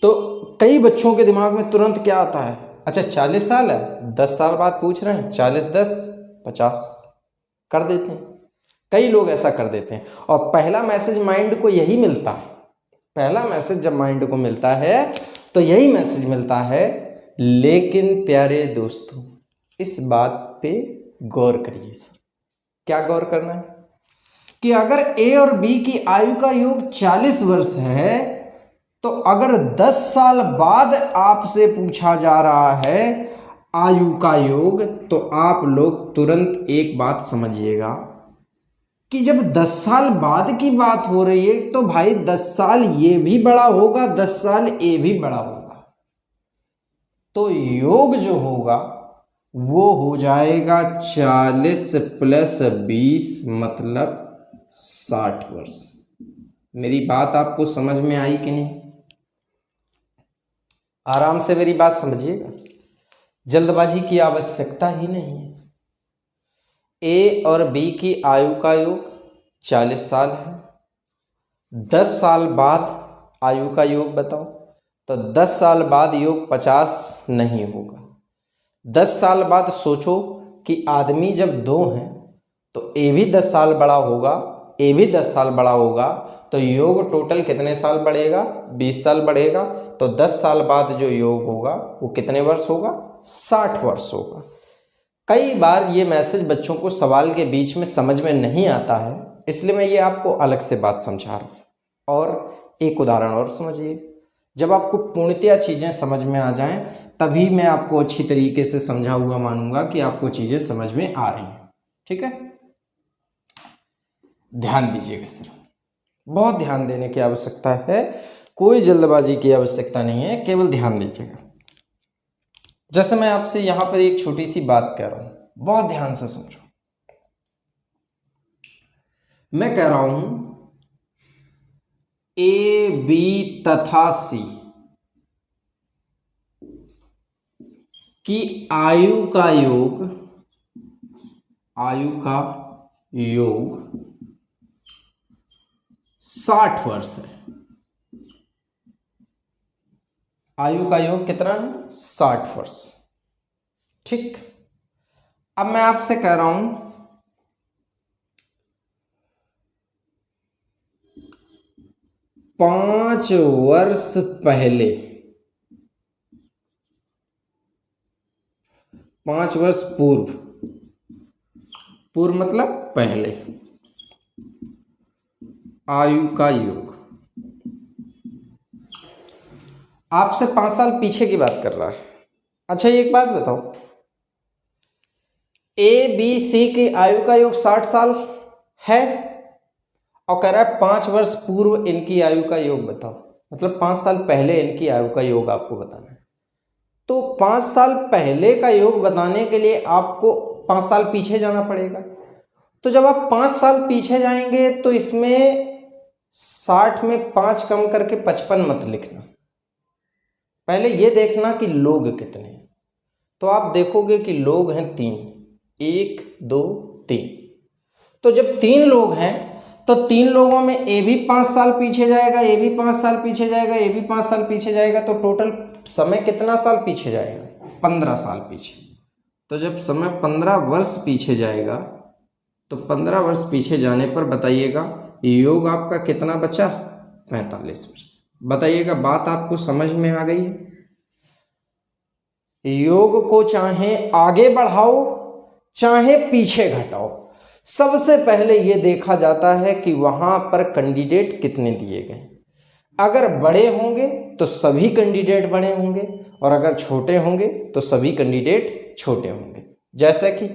Speaker 1: तो कई बच्चों के दिमाग में तुरंत क्या आता है? अच्छा 40 साल है, 10 साल बाद पूछ रहे हैं, 40 10 50 कर देते हैं। कई लोग ऐसा कर देते हैं और पहला मैसेज माइंड को यही मिलता है। पहला मैसेज जब माइंड को मिलता है तो यही मैसेज मिलता है। लेकिन प्यारे दोस्तों, इस बात पे गौर करिए। सर, क्या गौर करना है कि अगर ए और बी की आयु का योग 40 वर्ष है तो अगर 10 साल बाद आपसे पूछा जा रहा है आयु का योग, तो आप लोग तुरंत एक बात समझिएगा कि जब 10 साल बाद की बात हो रही है तो भाई 10 साल ये भी बड़ा होगा, 10 साल ये भी बड़ा होगा, तो योग जो होगा वो हो जाएगा 40 + 20 मतलब 60 वर्ष। मेरी बात आपको समझ में आई कि नहीं? आराम से मेरी बात समझिएगा, जल्दबाजी की आवश्यकता ही नहीं है। ए और बी की आयु का योग 40 साल है। 10 साल बाद आयु का योग बताओ, तो 10 साल बाद योग 50 नहीं होगा। 10 साल बाद सोचो कि आदमी जब दो हैं तो ए भी 10 साल बड़ा होगा, ए भी 10 साल बड़ा होगा, तो योग टोटल कितने साल बढ़ेगा? 20 साल बढ़ेगा। तो 10 साल बाद जो योग होगा वो कितने वर्ष होगा? 60 वर्ष होगा। कई बार ये मैसेज बच्चों को सवाल के बीच में समझ में नहीं आता है, इसलिए मैं ये आपको अलग से बात समझा रहा हूँ। और एक उदाहरण और समझिए, जब आपको पूर्णतया चीज़ें समझ में आ जाएं तभी मैं आपको अच्छी तरीके से समझा हुआ मानूंगा कि आपको चीज़ें समझ में आ रही हैं। ठीक है, ध्यान दीजिएगा सर, बहुत ध्यान देने की आवश्यकता है, कोई जल्दबाजी की आवश्यकता नहीं है, केवल ध्यान दीजिएगा। जैसे मैं आपसे यहां पर एक छोटी सी बात कह रहा हूं, बहुत ध्यान से समझो। मैं कह रहा हूं ए बी तथा सी की आयु का योग 60 वर्ष है। आयु का योग कितना है? 60 वर्ष। ठीक, अब मैं आपसे कह रहा हूं 5 वर्ष पहले, 5 वर्ष पूर्व मतलब पहले आयु का योग, आपसे 5 साल पीछे की बात कर रहा है। अच्छा एक बात बताओ, ए बी सी की आयु का योग 60 साल है और कह रहा है 5 वर्ष पूर्व इनकी आयु का योग बताओ, मतलब 5 साल पहले इनकी आयु का योग आपको बताना है। तो 5 साल पहले का योग बताने के लिए आपको 5 साल पीछे जाना पड़ेगा। तो जब आप 5 साल पीछे जाएंगे तो इसमें 60 में 5 कम करके 55 मत लिखना, पहले ये देखना कि लोग कितने हैं। तो आप देखोगे कि लोग हैं 3, 1 2 3। तो जब 3 लोग हैं तो 3 लोगों में ए भी 5 साल पीछे जाएगा, ए भी 5 साल पीछे जाएगा, ए भी 5 साल पीछे जाएगा, तो टोटल समय कितना साल पीछे जाएगा? 15 साल पीछे। तो जब समय 15 वर्ष पीछे जाएगा तो 15 वर्ष पीछे जाने पर बताइएगा योग आपका कितना बचा? 45 वर्ष। बताइएगा बात आपको समझ में आ गई है? योग को चाहे आगे बढ़ाओ चाहे पीछे घटाओ, सबसे पहले यह देखा जाता है कि वहां पर कैंडिडेट कितने दिए गए। अगर बड़े होंगे तो सभी कैंडिडेट बड़े होंगे और अगर छोटे होंगे तो सभी कैंडिडेट छोटे होंगे। जैसे कि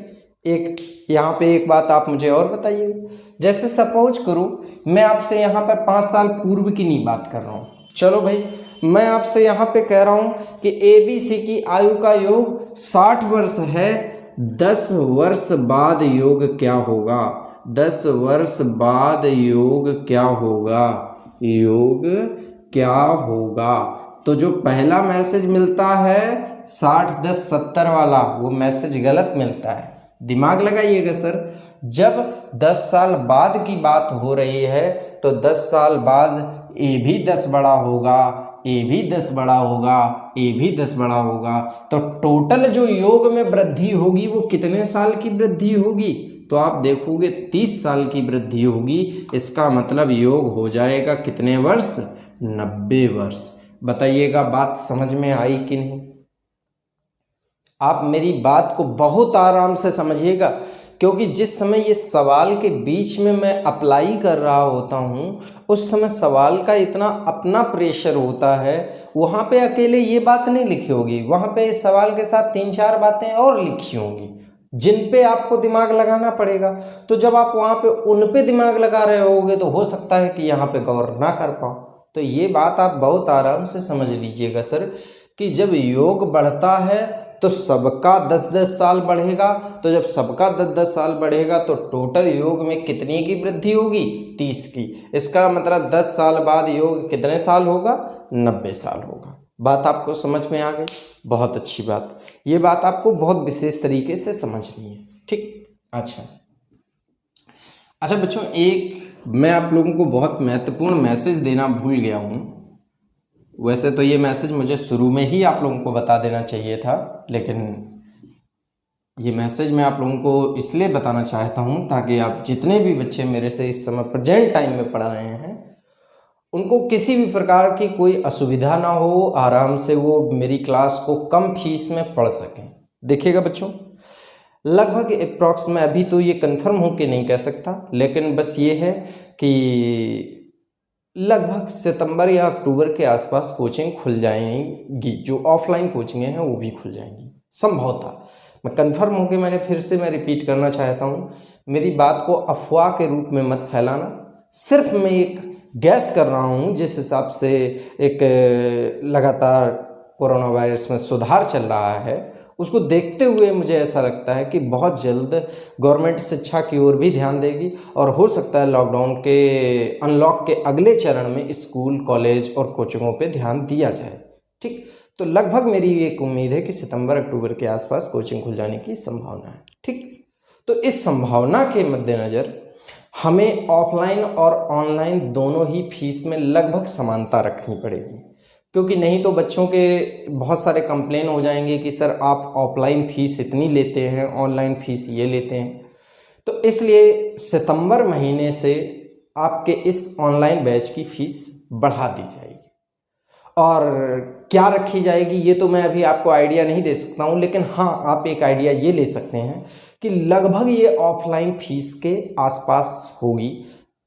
Speaker 1: एक यहाँ पे एक बात आप मुझे और बताइए, जैसे सपोज करो मैं आपसे यहाँ पर 5 साल पूर्व की नहीं बात कर रहा हूँ, चलो भाई मैं आपसे यहाँ पे कह रहा हूँ कि ए बी सी की आयु का योग 60 वर्ष है। 10 वर्ष बाद योग क्या होगा? 10 वर्ष बाद योग क्या होगा? योग क्या होगा? तो जो पहला मैसेज मिलता है 60 10 70 वाला, वो मैसेज गलत मिलता है। दिमाग लगाइएगा सर, जब 10 साल बाद की बात हो रही है तो 10 साल बाद ए भी 10 बड़ा होगा, ए भी 10 बड़ा होगा, ए भी 10 बड़ा होगा, तो टोटल जो योग में वृद्धि होगी वो कितने साल की वृद्धि होगी? तो आप देखोगे 30 साल की वृद्धि होगी। इसका मतलब योग हो जाएगा कितने वर्ष? 90 वर्ष। बताइएगा बात समझ में आई कि नहीं? आप मेरी बात को बहुत आराम से समझिएगा, क्योंकि जिस समय ये सवाल के बीच में मैं अप्लाई कर रहा होता हूँ उस समय सवाल का इतना अपना प्रेशर होता है, वहाँ पे अकेले ये बात नहीं लिखी होगी, वहाँ पे इस सवाल के साथ 3-4 बातें और लिखी होंगी जिन पे आपको दिमाग लगाना पड़ेगा। तो जब आप वहाँ पे उन पे दिमाग लगा रहे होगे तो हो सकता है कि यहाँ पे गौर ना कर पाओ। तो ये बात आप बहुत आराम से समझ लीजिएगा सर, कि जब योग बढ़ता है तो सबका 10-10 साल बढ़ेगा। तो जब सबका 10-10 साल बढ़ेगा तो टोटल योग में कितनी की वृद्धि होगी? 30 की। इसका मतलब 10 साल बाद योग कितने साल होगा? 90 साल होगा। बात आपको समझ में आ गई? बहुत अच्छी बात। ये बात आपको बहुत विशेष तरीके से समझनी है, ठीक। अच्छा बच्चों, एक मैं आप लोगों को बहुत महत्वपूर्ण मैसेज देना भूल गया हूँ। वैसे तो ये मैसेज मुझे शुरू में ही आप लोगों को बता देना चाहिए था, लेकिन ये मैसेज मैं आप लोगों को इसलिए बताना चाहता हूँ ताकि आप जितने भी बच्चे मेरे से इस समय प्रेजेंट टाइम में पढ़ रहे हैं उनको किसी भी प्रकार की कोई असुविधा ना हो, आराम से वो मेरी क्लास को कम फीस में पढ़ सकें। देखिएगा बच्चों, लगभग अप्रॉक्स में अभी तो ये कंफर्म हो के नहीं कह सकता, लेकिन बस ये है कि लगभग सितंबर या अक्टूबर के आसपास कोचिंग खुल जाएंगी। जो ऑफलाइन कोचिंग हैं वो भी खुल जाएंगी संभवतः। मैं कंफर्म होकर मैंने फिर से मैं रिपीट करना चाहता हूँ, मेरी बात को अफवाह के रूप में मत फैलाना। सिर्फ मैं एक गैस कर रहा हूँ, जिस हिसाब से एक लगातार कोरोना वायरस में सुधार चल रहा है उसको देखते हुए मुझे ऐसा लगता है कि बहुत जल्द गवर्नमेंट शिक्षा की ओर भी ध्यान देगी और हो सकता है लॉकडाउन के अनलॉक के अगले चरण में स्कूल, कॉलेज और कोचिंगों पे ध्यान दिया जाए, ठीक। तो लगभग मेरी एक उम्मीद है कि सितंबर अक्टूबर के आसपास कोचिंग खुल जाने की संभावना है, ठीक। तो इस संभावना के मद्देनज़र हमें ऑफलाइन और ऑनलाइन दोनों ही फीस में लगभग समानता रखनी पड़ेगी, क्योंकि नहीं तो बच्चों के बहुत सारे कंप्लेन हो जाएंगे कि सर आप ऑफलाइन फीस इतनी लेते हैं, ऑनलाइन फीस ये लेते हैं। तो इसलिए सितंबर महीने से आपके इस ऑनलाइन बैच की फीस बढ़ा दी जाएगी। और क्या रखी जाएगी ये तो मैं अभी आपको आइडिया नहीं दे सकता हूँ, लेकिन हाँ आप एक आइडिया ये ले सकते हैं कि लगभग ये ऑफलाइन फीस के आसपास होगी,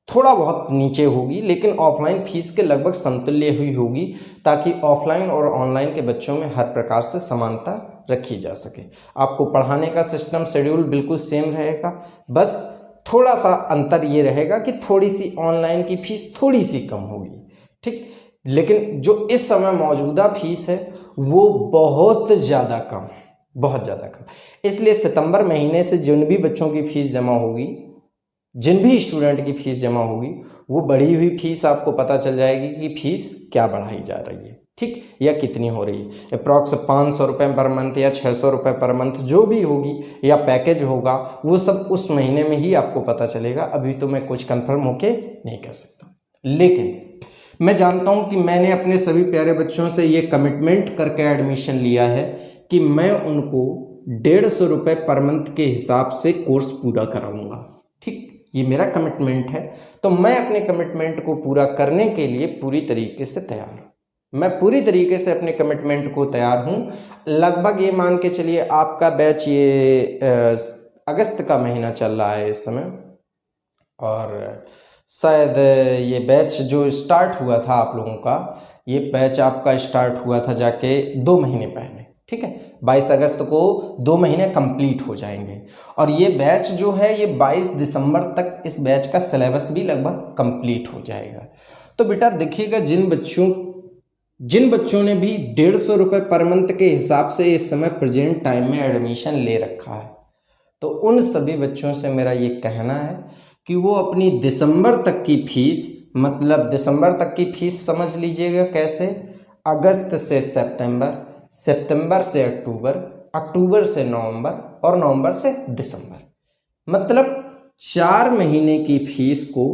Speaker 1: थोड़ा बहुत नीचे होगी, लेकिन ऑफलाइन फीस के लगभग समतुल्य हुई होगी, ताकि ऑफलाइन और ऑनलाइन के बच्चों में हर प्रकार से समानता रखी जा सके। आपको पढ़ाने का सिस्टम शेड्यूल बिल्कुल सेम रहेगा, बस थोड़ा सा अंतर ये रहेगा कि थोड़ी सी ऑनलाइन की फीस थोड़ी सी कम होगी, ठीक। लेकिन जो इस समय मौजूदा फीस है वो बहुत ज़्यादा कम, बहुत ज़्यादा कम। इसलिए सितंबर महीने से जिन भी बच्चों की फ़ीस जमा होगी, जिन भी स्टूडेंट की फ़ीस जमा होगी, वो बढ़ी हुई फीस आपको पता चल जाएगी कि फ़ीस क्या बढ़ाई जा रही है, ठीक, या कितनी हो रही है। अप्रॉक्स 500 रुपये पर मंथ या 600 रुपये पर मंथ जो भी होगी या पैकेज होगा वो सब उस महीने में ही आपको पता चलेगा। अभी तो मैं कुछ कंफर्म होके नहीं कह सकता, लेकिन मैं जानता हूं कि मैंने अपने सभी प्यारे बच्चों से ये कमिटमेंट करके एडमिशन लिया है कि मैं उनको 150 रुपये पर मंथ के हिसाब से कोर्स पूरा कराऊंगा, ठीक। ये मेरा कमिटमेंट है, तो मैं अपने कमिटमेंट को पूरा करने के लिए पूरी तरीके से तैयार हूँ। मैं पूरी तरीके से अपने कमिटमेंट को तैयार हूँ। लगभग ये मान के चलिए आपका बैच ये अगस्त का महीना चल रहा है इस समय, और शायद ये बैच जो स्टार्ट हुआ था आप लोगों का, ये बैच आपका स्टार्ट हुआ था जाके 2 महीने पहले, ठीक है। 22 अगस्त को 2 महीने कंप्लीट हो जाएंगे, और ये बैच जो है ये 22 दिसंबर तक इस बैच का सिलेबस भी लगभग कंप्लीट हो जाएगा। तो बेटा देखिएगा, जिन बच्चों ने भी 150 रुपये पर मंथ के हिसाब से इस समय प्रेजेंट टाइम में एडमिशन ले रखा है, तो उन सभी बच्चों से मेरा ये कहना है कि वो अपनी दिसंबर तक की फीस, मतलब दिसंबर तक की फीस समझ लीजिएगा कैसे, अगस्त से सितंबर, सितंबर से अक्टूबर, अक्टूबर से नवंबर और नवंबर से दिसंबर, मतलब 4 महीने की फीस को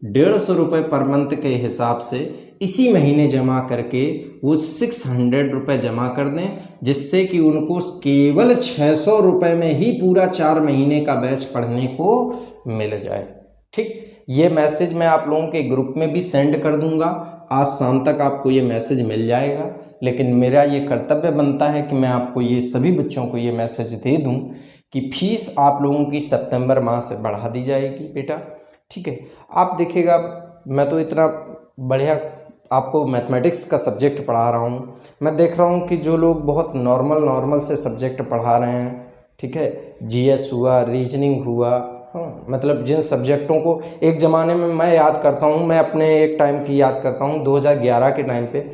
Speaker 1: 150 रुपये पर मंथ के हिसाब से इसी महीने जमा करके वो 600 रुपये जमा कर दें, जिससे कि उनको केवल 600 रुपये में ही पूरा 4 महीने का बैच पढ़ने को मिल जाए, ठीक। ये मैसेज मैं आप लोगों के ग्रुप में भी सेंड कर दूंगा, आज शाम तक आपको ये मैसेज मिल जाएगा। लेकिन मेरा ये कर्तव्य बनता है कि मैं आपको ये सभी बच्चों को ये मैसेज दे दूं कि फीस आप लोगों की सितंबर माह से बढ़ा दी जाएगी बेटा, ठीक है। आप देखिएगा, मैं तो इतना बढ़िया आपको मैथमेटिक्स का सब्जेक्ट पढ़ा रहा हूँ, मैं देख रहा हूँ कि जो लोग बहुत नॉर्मल से सब्जेक्ट पढ़ा रहे हैं, ठीक है, जीएस हुआ, रीजनिंग हुआ, हाँ, मतलब जिन सब्जेक्टों को एक ज़माने में मैं याद करता हूँ, मैं अपने एक टाइम की याद करता हूँ, 2011 के टाइम पे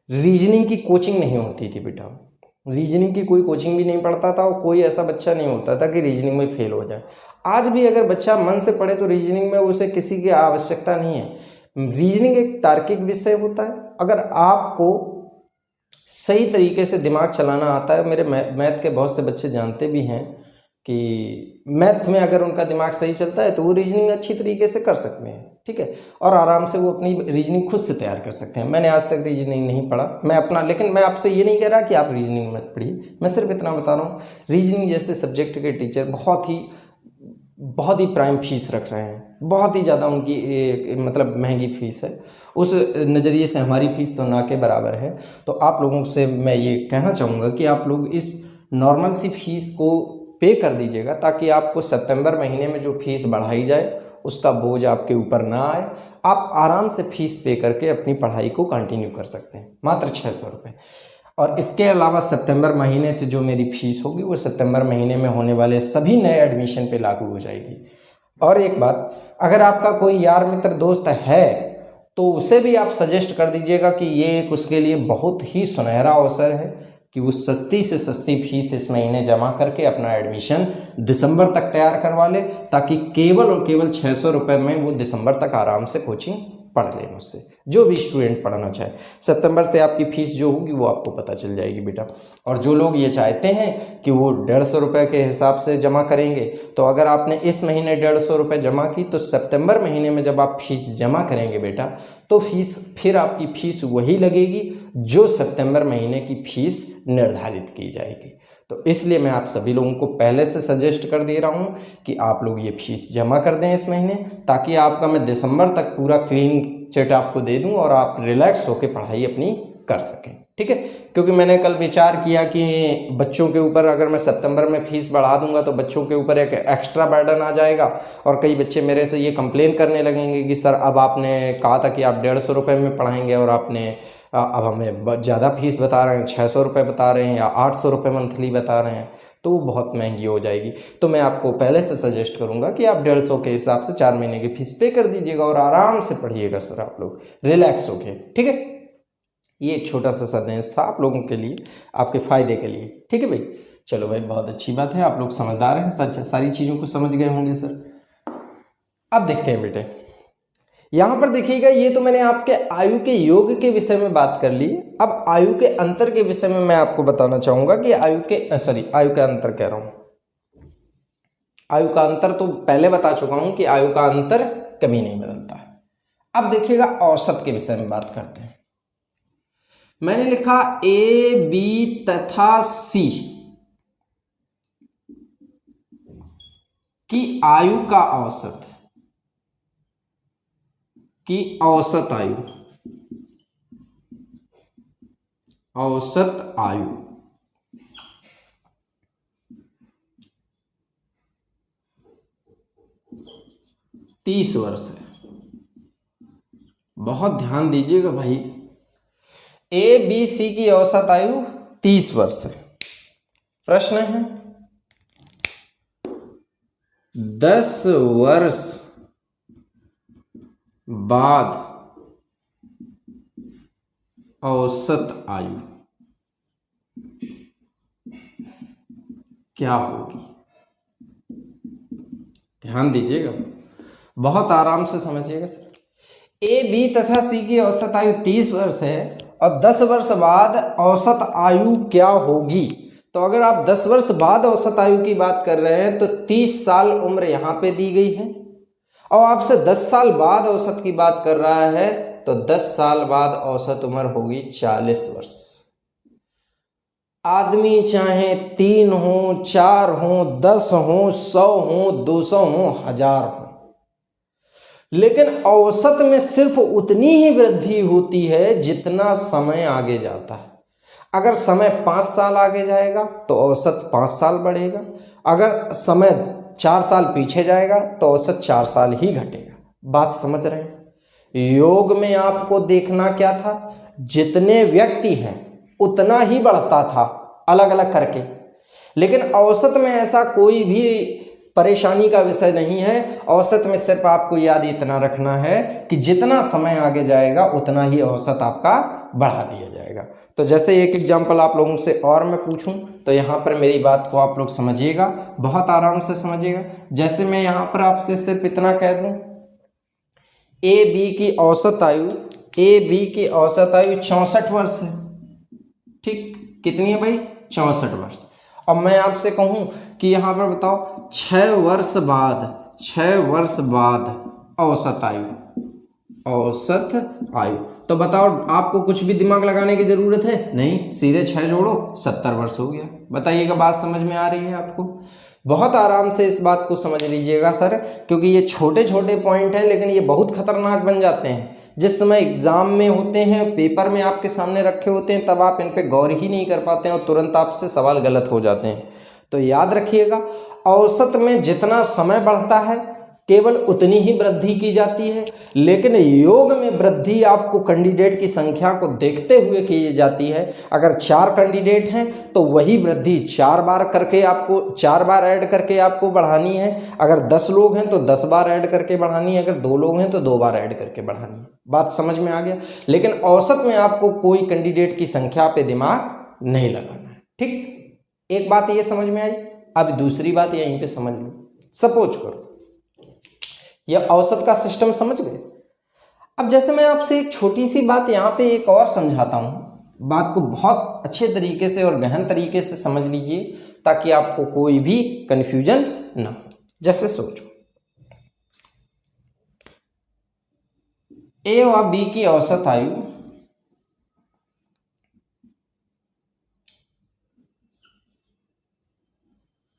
Speaker 1: रीजनिंग की कोचिंग नहीं होती थी बेटा, रीजनिंग की कोई कोचिंग भी नहीं पढ़ता था, और कोई ऐसा बच्चा नहीं होता था कि रीजनिंग में फेल हो जाए। आज भी अगर बच्चा मन से पढ़े तो रीजनिंग में उसे किसी की आवश्यकता नहीं है। रीजनिंग एक तार्किक विषय होता है, अगर आपको सही तरीके से दिमाग चलाना आता है। मेरे मैथ के बहुत से बच्चे जानते भी हैं कि मैथ में अगर उनका दिमाग सही चलता है तो वो रीजनिंग अच्छी तरीके से कर सकते हैं, ठीक है, और आराम से वो अपनी रीजनिंग खुद से तैयार कर सकते हैं। मैंने आज तक रीजनिंग नहीं पढ़ा मैं अपना, लेकिन मैं आपसे ये नहीं कह रहा कि आप रीजनिंग मत पढ़िए, मैं सिर्फ इतना बता रहा हूँ रीजनिंग जैसे सब्जेक्ट के टीचर बहुत ही प्राइम फीस रख रहे हैं, बहुत ही ज़्यादा उनकी मतलब महंगी फीस है। उस नज़रिए से हमारी फीस तो ना के बराबर है। तो आप लोगों से मैं ये कहना चाहूँगा कि आप लोग इस नॉर्मल सी फीस को पे कर दीजिएगा, ताकि आपको सितंबर महीने में जो फीस बढ़ाई जाए उसका बोझ आपके ऊपर ना आए। आप आराम से फीस पे करके अपनी पढ़ाई को कंटिन्यू कर सकते हैं, मात्र 600 रुपये। और इसके अलावा सितंबर महीने से जो मेरी फीस होगी वो सितंबर महीने में होने वाले सभी नए एडमिशन पे लागू हो जाएगी। और एक बात, अगर आपका कोई यार मित्र दोस्त है तो उसे भी आप सजेस्ट कर दीजिएगा कि ये एक उसके लिए बहुत ही सुनहरा अवसर है कि वो सस्ती से सस्ती फीस इस महीने जमा करके अपना एडमिशन दिसंबर तक तैयार करवा ले, ताकि केवल और केवल 600 रुपये में वो दिसंबर तक आराम से कोचिंग पढ़ ले मुझसे। जो भी स्टूडेंट पढ़ना चाहे, सितंबर से आपकी फ़ीस जो होगी वो आपको पता चल जाएगी बेटा। और जो लोग ये चाहते हैं कि वो 150 रुपये के हिसाब से जमा करेंगे, तो अगर आपने इस महीने 150 रुपये जमा की तो सितंबर महीने में जब आप फीस जमा करेंगे बेटा, तो फिर आपकी फ़ीस वही लगेगी जो सितंबर महीने की फ़ीस निर्धारित की जाएगी। तो इसलिए मैं आप सभी लोगों को पहले से सजेस्ट कर दे रहा हूं कि आप लोग ये फीस जमा कर दें इस महीने, ताकि आपका मैं दिसंबर तक पूरा क्लीन चिट आपको दे दूं और आप रिलैक्स होकर पढ़ाई अपनी कर सकें, ठीक है। क्योंकि मैंने कल विचार किया कि बच्चों के ऊपर अगर मैं सितंबर में फीस बढ़ा दूंगा तो बच्चों के ऊपर एक एक्स्ट्रा बर्डन आ जाएगा, और कई बच्चे मेरे से ये कंप्लेन करने लगेंगे कि सर अब आपने कहा था कि आप 150 रुपये में पढ़ाएंगे और आपने अब हमें ज़्यादा फीस बता रहे हैं, 600 रुपये बता रहे हैं या 800 रुपये मंथली बता रहे हैं, तो वो बहुत महंगी हो जाएगी। तो मैं आपको पहले से सजेस्ट करूंगा कि आप 150 के हिसाब से 4 महीने की फीस पे कर दीजिएगा और आराम से पढ़िएगा सर, आप लोग रिलैक्स होके, ठीक है। ये एक छोटा सा संदेश था आप लोगों के लिए, आपके फ़ायदे के लिए, ठीक है भाई। चलो भाई, बहुत अच्छी बात है, आप लोग समझदार हैं, सच सारी चीज़ों को समझ गए होंगे सर। अब देखते हैं बेटे, यहाँ पर देखिएगा, ये तो मैंने आपके आयु के योग के विषय में बात कर ली। अब आयु के अंतर के विषय में मैं आपको बताना चाहूंगा कि आयु का अंतर कह रहा हूं, आयु का अंतर तो पहले बता चुका हूं कि आयु का अंतर कभी नहीं बदलता है। अब देखिएगा औसत के विषय में बात करते हैं। मैंने लिखा ए, बी तथा सी की आयु का औसत, की औसत आयु, औसत आयु 30 वर्ष है। बहुत ध्यान दीजिएगा भाई, ए बी सी की औसत आयु 30 वर्ष है। प्रश्न है 10 वर्ष बाद औसत आयु क्या होगी? ध्यान दीजिएगा, बहुत आराम से समझिएगा सर। ए बी तथा सी की औसत आयु 30 वर्ष है और 10 वर्ष बाद औसत आयु क्या होगी? तो अगर आप 10 वर्ष बाद औसत आयु की बात कर रहे हैं तो 30 साल उम्र यहां पे दी गई है, और आपसे 10 साल बाद औसत की बात कर रहा है तो 10 साल बाद औसत उम्र होगी 40 वर्ष। आदमी चाहे 3 हो, 4 हो, 10 हो, 100 हो, 200 हो, 1000 हो, लेकिन औसत में सिर्फ उतनी ही वृद्धि होती है जितना समय आगे जाता है। अगर समय 5 साल आगे जाएगा तो औसत 5 साल बढ़ेगा, अगर समय 4 साल पीछे जाएगा तो औसत 4 साल ही घटेगा। बात समझ रहे हैं? योग में आपको देखना क्या था, जितने व्यक्ति हैं उतना ही बढ़ता था अलग अलग करके, लेकिन औसत में ऐसा कोई भी परेशानी का विषय नहीं है। औसत में सिर्फ आपको याद इतना रखना है कि जितना समय आगे जाएगा उतना ही औसत आपका बढ़ा दिया जाएगा। तो जैसे एक एग्जांपल आप लोगों से और मैं पूछूं तो यहाँ पर मेरी बात को आप लोग समझिएगा, बहुत आराम से समझिएगा। जैसे मैं यहाँ पर आपसे सिर्फ इतना कह दूं, ए बी की औसत आयु 64 वर्ष है। ठीक, कितनी है भाई? 64 वर्ष। अब मैं आपसे कहूं कि यहाँ पर बताओ 6 वर्ष बाद औसत आयु, तो बताओ आपको कुछ भी दिमाग लगाने की जरूरत है? नहीं, सीधे 6 जोड़ो 70 वर्ष हो गया। बताइएगा बात समझ में आ रही है आपको? बहुत आराम से इस बात को समझ लीजिएगा सर, क्योंकि ये छोटे छोटे पॉइंट हैं लेकिन ये बहुत खतरनाक बन जाते हैं। जिस समय एग्जाम में होते हैं, पेपर में आपके सामने रखे होते हैं, तब आप इन पे गौर ही नहीं कर पाते हैं और तुरंत आपसे सवाल गलत हो जाते हैं। तो याद रखिएगा, औसत में जितना समय बढ़ता है केवल उतनी ही वृद्धि की जाती है, लेकिन योग में वृद्धि आपको कैंडिडेट की संख्या को देखते हुए की जाती है। अगर 4 कैंडिडेट हैं तो वही वृद्धि 4 बार ऐड करके आपको बढ़ानी है। अगर 10 लोग हैं तो 10 बार ऐड करके बढ़ानी है। अगर 2 लोग हैं तो 2 बार ऐड करके बढ़ानी है। बात समझ में आ गया? लेकिन औसत में आपको कोई कैंडिडेट की संख्या पे दिमाग नहीं लगाना है। ठीक, एक बात ये समझ में आई। अब दूसरी बात यहीं पे समझ लो। सपोज करो यह औसत का सिस्टम समझ गए। अब जैसे मैं आपसे एक छोटी सी बात यहाँ पे एक और समझाता हूँ, बात को बहुत अच्छे तरीके से और गहन तरीके से समझ लीजिए ताकि आपको कोई भी कंफ्यूजन ना हो। जैसे सोचो ए व बी की औसत आयु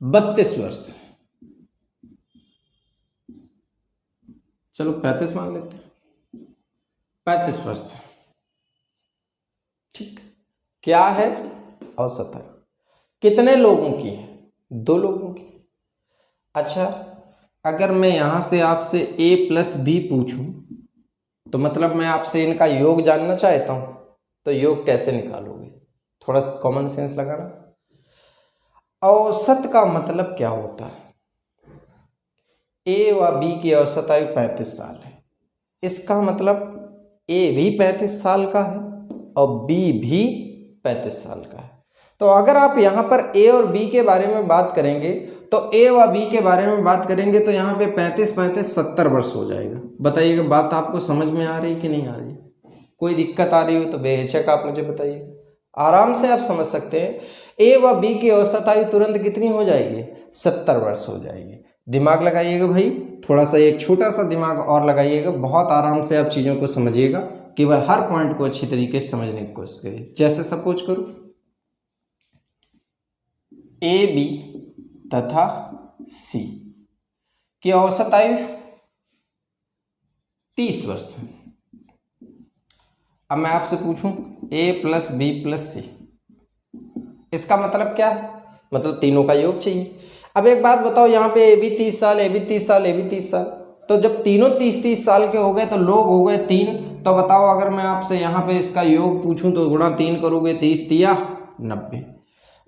Speaker 1: 32 वर्ष, चलो 35 मान लेते हैं, 35 वर्ष। ठीक, क्या है? औसत है। कितने लोगों की है? 2 लोगों की। अच्छा, अगर मैं यहां से आपसे a + b पूछूं तो मतलब मैं आपसे इनका योग जानना चाहता हूं, तो योग कैसे निकालोगे? थोड़ा कॉमन सेंस लगाना। औसत का मतलब क्या होता है? ए व बी की औसत आयु 35 साल है। इसका मतलब ए भी 35 साल का है और बी भी 35 साल का है। तो अगर आप यहाँ पर ए और बी के बारे में बात करेंगे तो ए व बी के बारे में बात करेंगे तो यहाँ पे 35 70 वर्ष हो जाएगा। बताइएगा बात आपको समझ में आ रही कि नहीं आ रही? कोई दिक्कत आ रही हो तो बेहिचक आप मुझे बताइए। आराम से आप समझ सकते हैं ए व बी की औसत आयु तुरंत कितनी हो जाएगी? 70 वर्ष हो जाएगी। दिमाग लगाइएगा भाई, थोड़ा सा एक छोटा सा दिमाग और लगाइएगा। बहुत आराम से आप चीज़ों को समझिएगा, केवल हर पॉइंट को अच्छी तरीके से समझने की कोशिश करिए। जैसे सपोज करो ए बी तथा सी की औसत आयु 30 वर्ष। अब मैं आपसे पूछूं a + b + c, इसका मतलब क्या है? मतलब तीनों का योग चाहिए। अब एक बात बताओ, यहाँ पे ए भी 30 साल, ए भी 30 साल, ए भी 30 साल, तो जब तीनों 30 साल के हो गए तो लोग हो गए 3। तो बताओ अगर मैं आपसे यहाँ पे इसका योग पूछूं तो गुणा 3 करोगे, 30 तिया 90।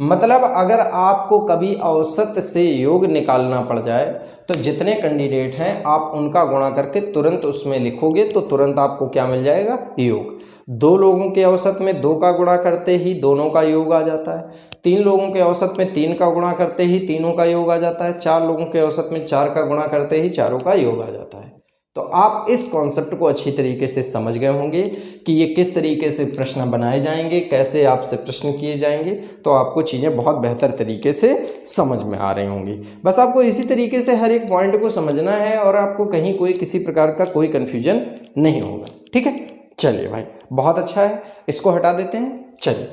Speaker 1: मतलब अगर आपको कभी औसत से योग निकालना पड़ जाए तो जितने कैंडिडेट हैं आप उनका गुणा करके तुरंत उसमें लिखोगे तो तुरंत आपको क्या मिल जाएगा? योग। 2 लोगों के औसत में 2 का गुणा करते ही दोनों का योग आ जाता है। 3 लोगों के औसत में 3 का गुणा करते ही तीनों का योग आ जाता है। 4 लोगों के औसत में 4 का गुणा करते ही चारों का योग आ जाता है। तो आप इस कॉन्सेप्ट को अच्छी तरीके से समझ गए होंगे कि ये किस तरीके से प्रश्न बनाए जाएंगे, कैसे आपसे प्रश्न किए जाएंगे, तो आपको चीज़ें बहुत बेहतर तरीके से समझ में आ रही होंगी। बस आपको इसी तरीके से हर एक पॉइंट को समझना है और आपको कहीं कोई किसी प्रकार का कोई कन्फ्यूजन नहीं होगा। ठीक है, चलिए भाई, बहुत अच्छा है, इसको हटा देते हैं। चलिए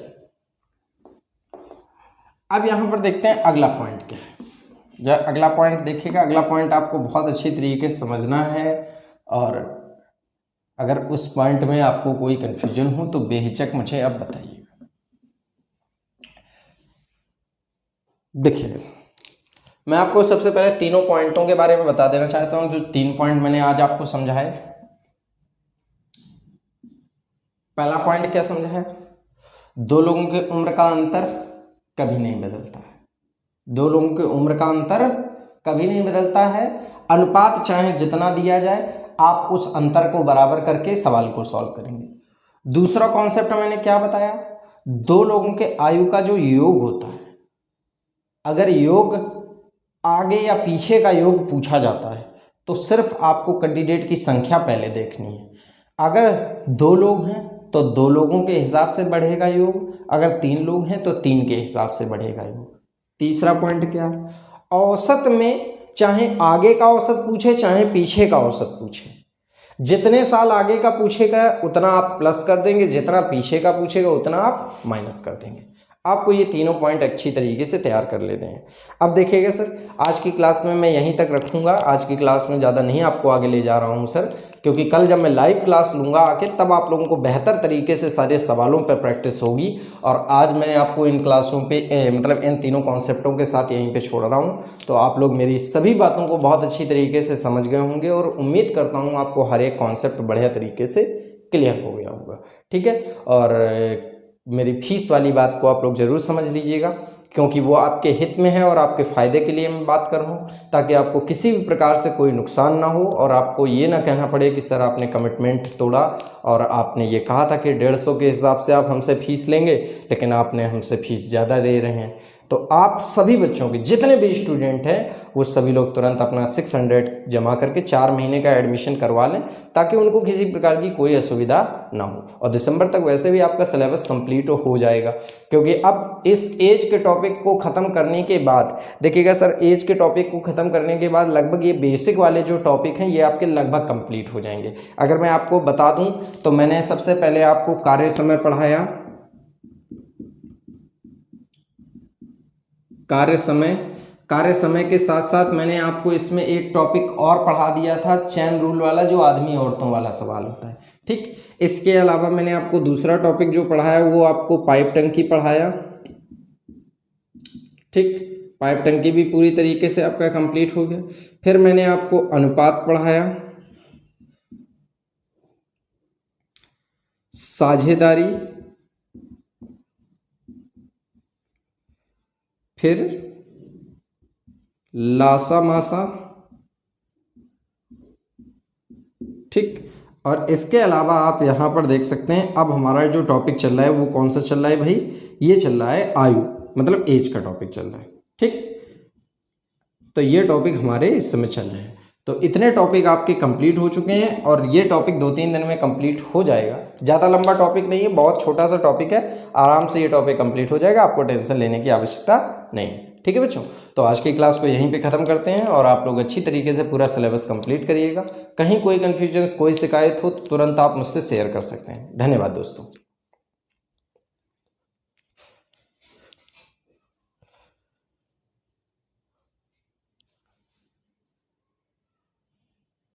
Speaker 1: अब यहाँ पर देखते हैं अगला पॉइंट क्या है। जब अगला पॉइंट देखिएगा, अगला पॉइंट आपको बहुत अच्छी तरीके से समझना है और अगर उस पॉइंट में आपको कोई कंफ्यूजन हो तो बेहिचक मुझे अब बताइएगा। देखिए, मैं आपको सबसे पहले तीनों पॉइंटों के बारे में बता देना चाहता हूं। जो 3 पॉइंट मैंने आज आपको समझाए, पहला पॉइंट क्या समझा है? 2 लोगों की उम्र का अंतर कभी नहीं बदलता है। 2 लोगों की उम्र का अंतर कभी नहीं बदलता है। अनुपात चाहे जितना दिया जाए आप उस अंतर को बराबर करके सवाल को सॉल्व करेंगे। दूसरा कॉन्सेप्ट मैंने क्या बताया? 2 लोगों के आयु का जो योग होता है, अगर योग आगे या पीछे का योग पूछा जाता है तो सिर्फ आपको कैंडिडेट की संख्या पहले देखनी है। अगर 2 लोग हैं तो 2 लोगों के हिसाब से बढ़ेगा योग, अगर 3 लोग हैं तो 3 के हिसाब से बढ़ेगा योग। तीसरा पॉइंट क्या, औसत में चाहे आगे का औसत पूछे चाहे पीछे का औसत पूछे, जितने साल आगे का पूछेगा उतना आप प्लस कर देंगे, जितना पीछे का पूछेगा उतना आप माइनस कर देंगे। आपको ये तीनों पॉइंट अच्छी तरीके से तैयार कर लेने हैं। अब देखिएगा सर, आज की क्लास में मैं यहीं तक रखूंगा, आज की क्लास में ज़्यादा नहीं आपको आगे ले जा रहा हूँ सर, क्योंकि कल जब मैं लाइव क्लास लूँगा आके तब आप लोगों को बेहतर तरीके से सारे सवालों पर प्रैक्टिस होगी। और आज मैं आपको इन क्लासों पे मतलब इन तीनों कॉन्सेप्टों के साथ यहीं पे छोड़ रहा हूँ। तो आप लोग मेरी सभी बातों को बहुत अच्छी तरीके से समझ गए होंगे और उम्मीद करता हूँ आपको हर एक कॉन्सेप्ट बढ़िया तरीके से क्लियर हो गया होगा। ठीक है, और मेरी फीस वाली बात को आप लोग ज़रूर समझ लीजिएगा, क्योंकि वो आपके हित में है और आपके फ़ायदे के लिए मैं बात कर रहा हूँ, ताकि आपको किसी भी प्रकार से कोई नुकसान ना हो और आपको ये ना कहना पड़े कि सर आपने कमिटमेंट तोड़ा और आपने ये कहा था कि 150 के हिसाब से आप हमसे फ़ीस लेंगे, लेकिन आपने हमसे फ़ीस ज़्यादा ले रहे हैं। तो आप सभी बच्चों के जितने भी स्टूडेंट हैं वो सभी लोग तुरंत अपना 600 जमा करके 4 महीने का एडमिशन करवा लें, ताकि उनको किसी प्रकार की कोई असुविधा ना हो। और दिसंबर तक वैसे भी आपका सिलेबस कंप्लीट हो जाएगा, क्योंकि अब इस एज के टॉपिक को ख़त्म करने के बाद देखिएगा सर, एज के टॉपिक को ख़त्म करने के बाद लगभग ये बेसिक वाले जो टॉपिक हैं ये आपके लगभग कंप्लीट हो जाएंगे। अगर मैं आपको बता दूं तो मैंने सबसे पहले आपको कार्य समय पढ़ाया, कार्य समय के साथ साथ मैंने आपको इसमें एक टॉपिक और पढ़ा दिया था, चैन रूल वाला, जो आदमी औरतों वाला सवाल होता है। ठीक, इसके अलावा मैंने आपको दूसरा टॉपिक जो पढ़ाया वो आपको पाइप टंकी पढ़ाया। ठीक, पाइप टंकी भी पूरी तरीके से आपका कंप्लीट हो गया। फिर मैंने आपको अनुपात पढ़ाया, साझेदारी, फिर लासा मासा। ठीक, और इसके अलावा आप यहाँ पर देख सकते हैं अब हमारा जो टॉपिक चल रहा है वो कौन सा चल रहा है भाई, ये चल रहा है आयु, मतलब एज का टॉपिक चल रहा है। ठीक, तो ये टॉपिक हमारे इस समय चल रहे हैं। तो इतने टॉपिक आपके कंप्लीट हो चुके हैं और ये टॉपिक 2-3 दिन में कंप्लीट हो जाएगा। ज़्यादा लंबा टॉपिक नहीं है, बहुत छोटा सा टॉपिक है, आराम से ये टॉपिक कंप्लीट हो जाएगा, आपको टेंशन लेने की आवश्यकता नहीं। ठीक है बच्चों, तो आज की क्लास को यहीं पे ख़त्म करते हैं और आप लोग अच्छी तरीके से पूरा सिलेबस कंप्लीट करिएगा। कहीं कोई कन्फ्यूजन, कोई शिकायत हो तो तुरंत आप मुझसे शेयर कर सकते हैं। धन्यवाद दोस्तों।